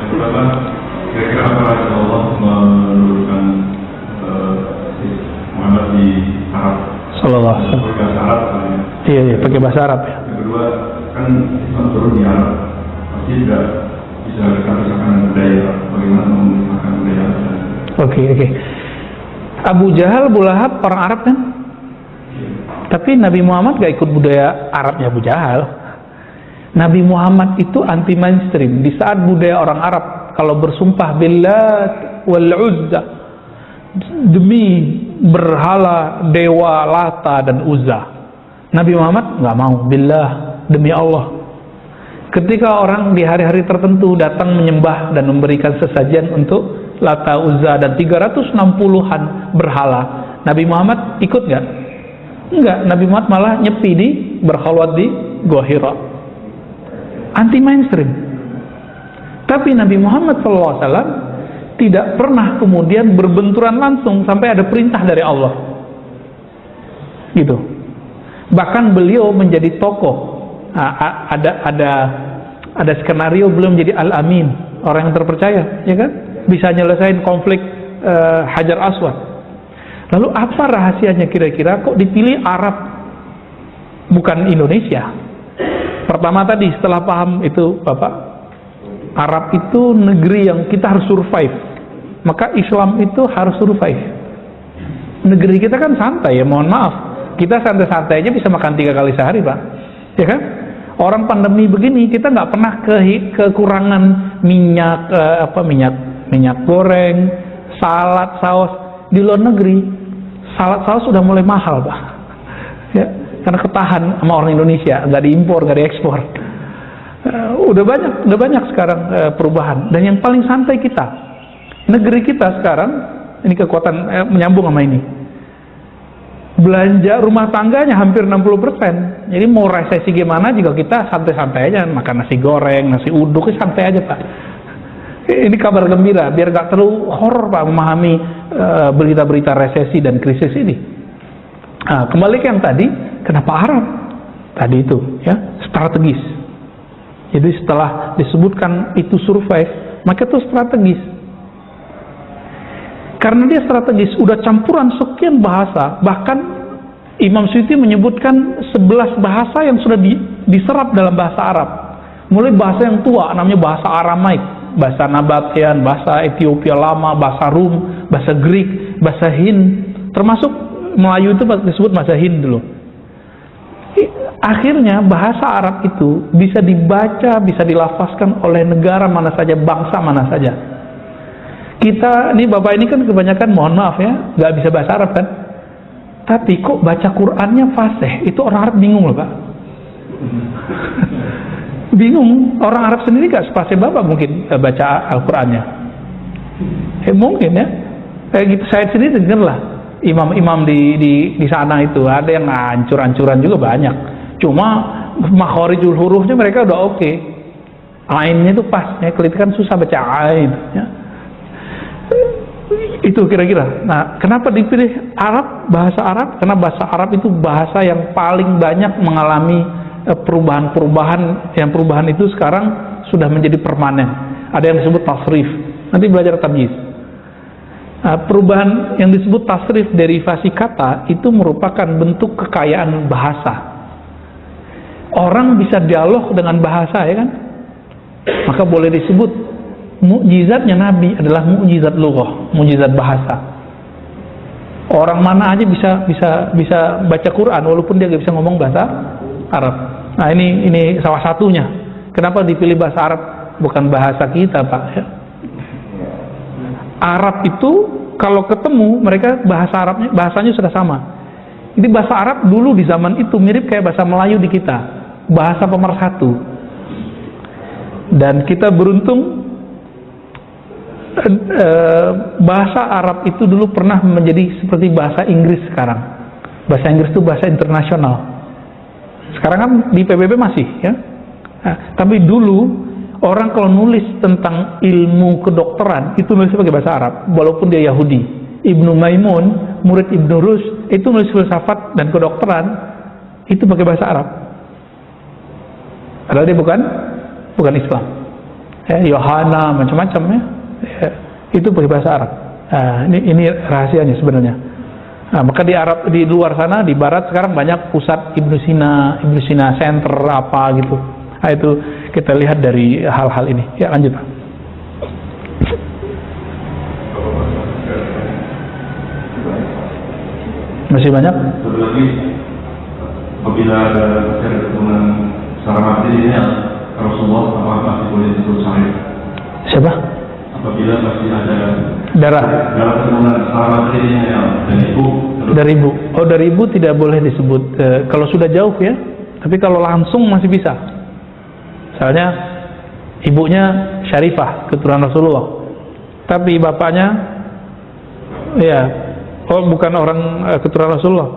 yang pertama, kira-kira apa Allah menurunkan Muhammad di Arab? Sallallahu alaihi wasallam. Bahasa Arab. Iya, pakai bahasa Arab ya. Yang kedua, kan Islam turun di Arab, pasti juga bisa dikatakan budaya. Bagaimana menggunakan budaya? Oke. Abu Jahal, Abu Lahab orang Arab kan? Tapi Nabi Muhammad gak ikut budaya Arabnya Abu Jahal. Nabi Muhammad itu anti mainstream. Di saat budaya orang Arab kalau bersumpah billah wal uzza, demi berhala dewa Lata dan Uzza. Nabi Muhammad nggak mau, billah, demi Allah. Ketika orang di hari-hari tertentu datang menyembah dan memberikan sesajian untuk Lata, Uzza dan 360-an berhala, Nabi Muhammad ikut nggak? Enggak, Nabi Muhammad malah nyepi di berkhalwat di Gua Hira. Anti mainstream. Tapi Nabi Muhammad SAW tidak pernah kemudian berbenturan langsung sampai ada perintah dari Allah. Gitu. Bahkan beliau menjadi tokoh. Ada skenario beliau menjadi Al-Amin, orang yang terpercaya, ya kan? Bisa nyelesain konflik Hajar Aswad. Lalu apa rahasianya kira-kira kok dipilih Arab bukan Indonesia? Pertama tadi setelah paham itu Bapak, Arab itu negeri yang kita harus survive. Maka Islam itu harus survive. Negeri kita kan santai ya, mohon maaf. Kita santai-santai aja bisa makan 3 kali sehari, Pak. Ya kan? Orang pandemi begini kita nggak pernah kekurangan minyak minyak goreng, salad, saus. Di luar negeri salad saus sudah mulai mahal, Pak. Ya, karena ketahan sama orang Indonesia, nggak diimpor, nggak diekspor. Udah banyak sekarang perubahan. Dan yang paling santai kita, negeri kita sekarang, ini kekuatan menyambung sama ini. Belanja rumah tangganya hampir 60%. Jadi mau resesi gimana juga kita santai-santai aja, makan nasi goreng, nasi uduk, santai aja, Pak. Ini kabar gembira, biar gak terlalu horor, Pak, memahami berita-berita resesi dan krisis ini. Nah, kembali ke yang tadi, kenapa Arab? Tadi itu, ya, strategis. Jadi setelah disebutkan itu survive, maka itu strategis. Karena dia strategis, udah campuran sekian bahasa, bahkan Imam Suyuti menyebutkan 11 bahasa yang sudah diserap dalam bahasa Arab. Mulai bahasa yang tua, namanya bahasa Aramaik, bahasa Nabatian, bahasa Ethiopia lama, bahasa Rum, bahasa Greek, bahasa Hind, termasuk Melayu itu disebut bahasa Hind dulu. Akhirnya bahasa Arab itu bisa dibaca, bisa dilafazkan oleh negara mana saja, bangsa mana saja. Kita, ini Bapak ini kan kebanyakan, mohon maaf ya, nggak bisa bahasa Arab kan? Tapi kok baca Qur'annya fasih? Itu orang Arab bingung loh, Pak. Bingung, orang Arab sendiri gak sepasih Bapak mungkin baca Al-Qur'annya. Mungkin ya. Kayak gitu, saya sendiri dengar lah. Imam-imam di sana itu ada yang hancur-hancuran juga banyak. Cuma makhorijul hurufnya mereka udah oke. Ainnya itu pas, ya, kelihatan susah baca ain. Ya. Itu kira-kira. Nah, kenapa dipilih Arab, bahasa Arab? Karena bahasa Arab itu bahasa yang paling banyak mengalami perubahan-perubahan, yang perubahan itu sekarang sudah menjadi permanen. Ada yang disebut tasrif. Nanti belajar tamyiz. Perubahan yang disebut tasrif, derivasi kata, itu merupakan bentuk kekayaan bahasa. Orang bisa dialog dengan bahasa, ya kan? Maka boleh disebut mukjizatnya Nabi adalah mukjizat lughah, mukjizat bahasa. Orang mana aja bisa baca Quran walaupun dia nggak bisa ngomong bahasa Arab. Nah, ini salah satunya. Kenapa dipilih bahasa Arab bukan bahasa kita, Pak? Ya. Arab itu kalau ketemu mereka bahasanya sudah sama. Jadi bahasa Arab dulu di zaman itu mirip kayak bahasa Melayu di kita, bahasa pemersatu. Dan kita beruntung bahasa Arab itu dulu pernah menjadi seperti bahasa Inggris sekarang. Bahasa Inggris itu bahasa internasional. Sekarang kan di PBB masih, ya. Nah, tapi dulu orang kalau nulis tentang ilmu kedokteran itu nulis pakai bahasa Arab, walaupun dia Yahudi. Ibnu Maimun, murid Ibnu Rus, itu nulis filsafat dan kedokteran itu pakai bahasa Arab. Padahal dia bukan Islam. Yohana macam-macam ya. Itu pakai bahasa Arab. Nah, ini rahasianya sebenarnya. Nah, maka di luar sana, di barat sekarang banyak pusat Ibnu Sina Center apa gitu. Nah, itu kita lihat dari hal-hal ini. Ya, lanjut, Pak. Masih banyak? Satu lagi, apabila ada keturunan secara mati ini Rasulullah, apakah masih boleh disebut sahih? Siapa? Apabila masih ada darah keturunan secara mati dirinya yang dari ibu. Dari ibu. Oh, dari ibu tidak boleh disebut kalau sudah jauh ya. Tapi kalau langsung masih bisa. Misalnya ibunya Syarifah, keturunan Rasulullah. Tapi bapaknya ya, oh bukan orang keturunan Rasulullah.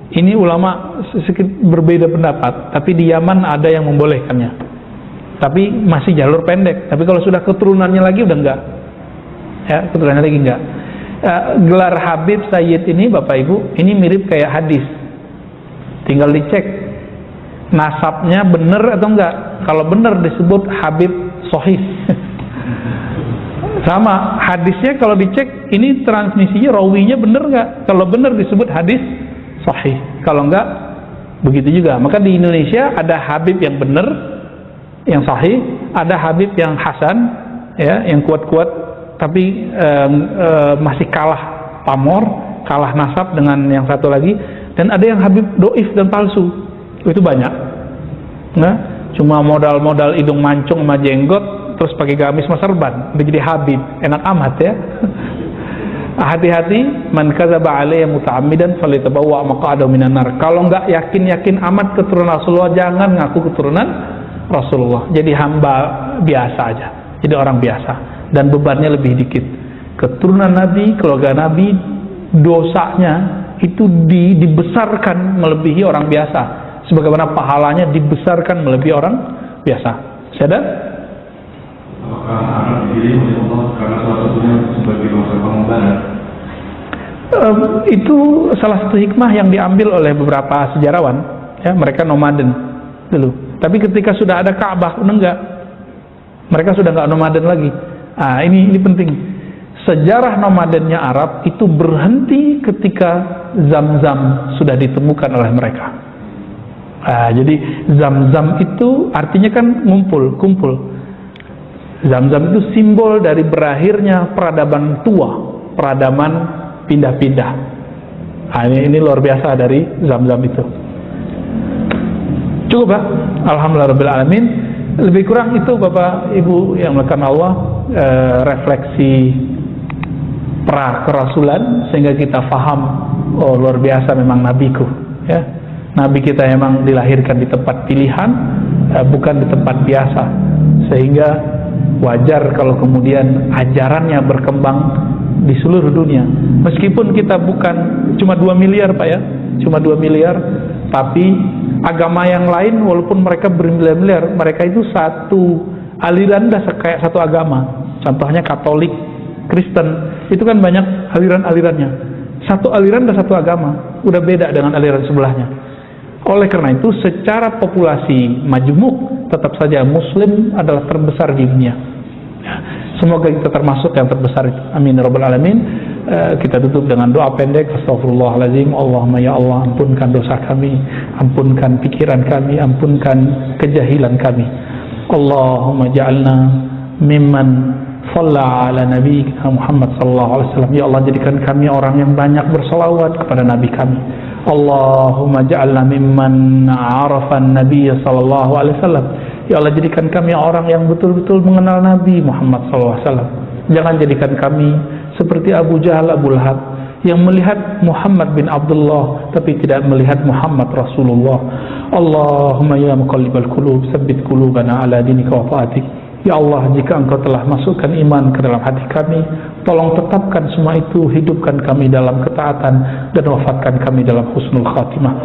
Ini ulama sedikit berbeda pendapat, tapi di Yaman ada yang membolehkannya. Tapi masih jalur pendek. Tapi kalau sudah keturunannya lagi udah enggak. Ya, keturunannya lagi enggak. Gelar Habib Sayyid ini Bapak Ibu, ini mirip kayak hadis. Tinggal dicek nasabnya benar atau enggak. Kalau benar disebut Habib Sahih. Sama hadisnya kalau dicek ini transmisinya rawinya benar enggak. Kalau benar disebut hadis Sahih. Kalau enggak begitu juga. Maka di Indonesia ada Habib yang benar, yang Sahih, ada Habib yang Hasan, ya, yang kuat-kuat, tapi masih kalah pamor, kalah nasab dengan yang satu lagi. Dan ada yang Habib doif dan palsu. Itu banyak. Nah, cuma modal-modal hidung mancung sama jenggot, terus pakai gamis sama serban, udah jadi Habib, enak amat ya. Hati-hati, man kadzaba alayya muta'ammidan falyatabawwa maq'adahu minan nar. Kalau enggak yakin-yakin amat keturunan Rasulullah, jangan ngaku keturunan Rasulullah. Jadi hamba biasa aja, jadi orang biasa, dan bebannya lebih dikit. Keturunan Nabi, keluarga Nabi, dosanya itu dibesarkan melebihi orang biasa. Sebagaimana pahalanya dibesarkan melebihi orang biasa. Sadar? Apakah anak dipilih oleh Allah karena salah satunya sebagai bangsa kaum barat? Itu salah satu hikmah yang diambil oleh beberapa sejarawan. Ya, mereka nomaden dulu. Tapi ketika sudah ada Ka'bah, enggak. Mereka sudah enggak nomaden lagi. Ini penting. Sejarah nomadennya Arab itu berhenti ketika Zam-Zam sudah ditemukan oleh mereka. Jadi Zam-Zam itu artinya kan kumpul. Zam-Zam itu simbol dari berakhirnya peradaban tua, peradaban pindah-pindah. Ini luar biasa dari Zam-Zam itu. Cukup ya? Alhamdulillah alamin. Lebih kurang itu Bapak Ibu yang melakukan Allah, refleksi pra kerasulan sehingga kita faham, oh luar biasa memang nabiku, ya. Nabi kita memang dilahirkan di tempat pilihan, bukan di tempat biasa, sehingga wajar kalau kemudian ajarannya berkembang di seluruh dunia. Meskipun kita bukan cuma 2 miliar Pak ya, cuma 2 miliar, tapi agama yang lain walaupun mereka bermiliar-miliar, mereka itu satu aliran dah kayak satu agama. Contohnya Katolik, Kristen, itu kan banyak aliran-alirannya. Satu aliran dah satu agama, udah beda dengan aliran sebelahnya. Oleh karena itu secara populasi majmuk tetap saja Muslim adalah terbesar di dunia. Semoga kita termasuk yang terbesar itu. Amin ya rabbal alamin. Kita tutup dengan doa pendek. Astagfirullahaladzim. Allahumma ya Allah, ampunkan dosa kami, ampunkan pikiran kami, ampunkan kejahilan kami. Allahumma ja'alna mimman shalla ala nabiyyina Muhammad sallallahu alaihi wasallam. Ya Allah, jadikan kami orang yang banyak berselawat kepada nabi kami. Allahumma ja'alna mimman arafa an-nabiy sallallahu alaihi wasallam. Ya Allah, jadikan kami orang yang betul-betul mengenal Nabi Muhammad SAW. Jangan jadikan kami seperti Abu Jahal, Abu Lahab, yang melihat Muhammad bin Abdullah tapi tidak melihat Muhammad Rasulullah. Allahumma ya muqallibal qulub, tsabbit qulubana ala dinika wa ta'atik. Ya Allah, jika Engkau telah masukkan iman ke dalam hati kami, tolong tetapkan semua itu, hidupkan kami dalam ketaatan dan wafatkan kami dalam husnul khatimah.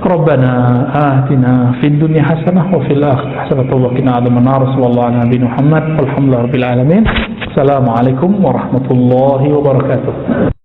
Rabbana atina fid dunya hasanah wa fil akhirati hasanah wa qina adzabannar. Sallallahu ala nabiyina Muhammad walhamdulillahi rabbil alamin. Assalamualaikum warahmatullahi wabarakatuh.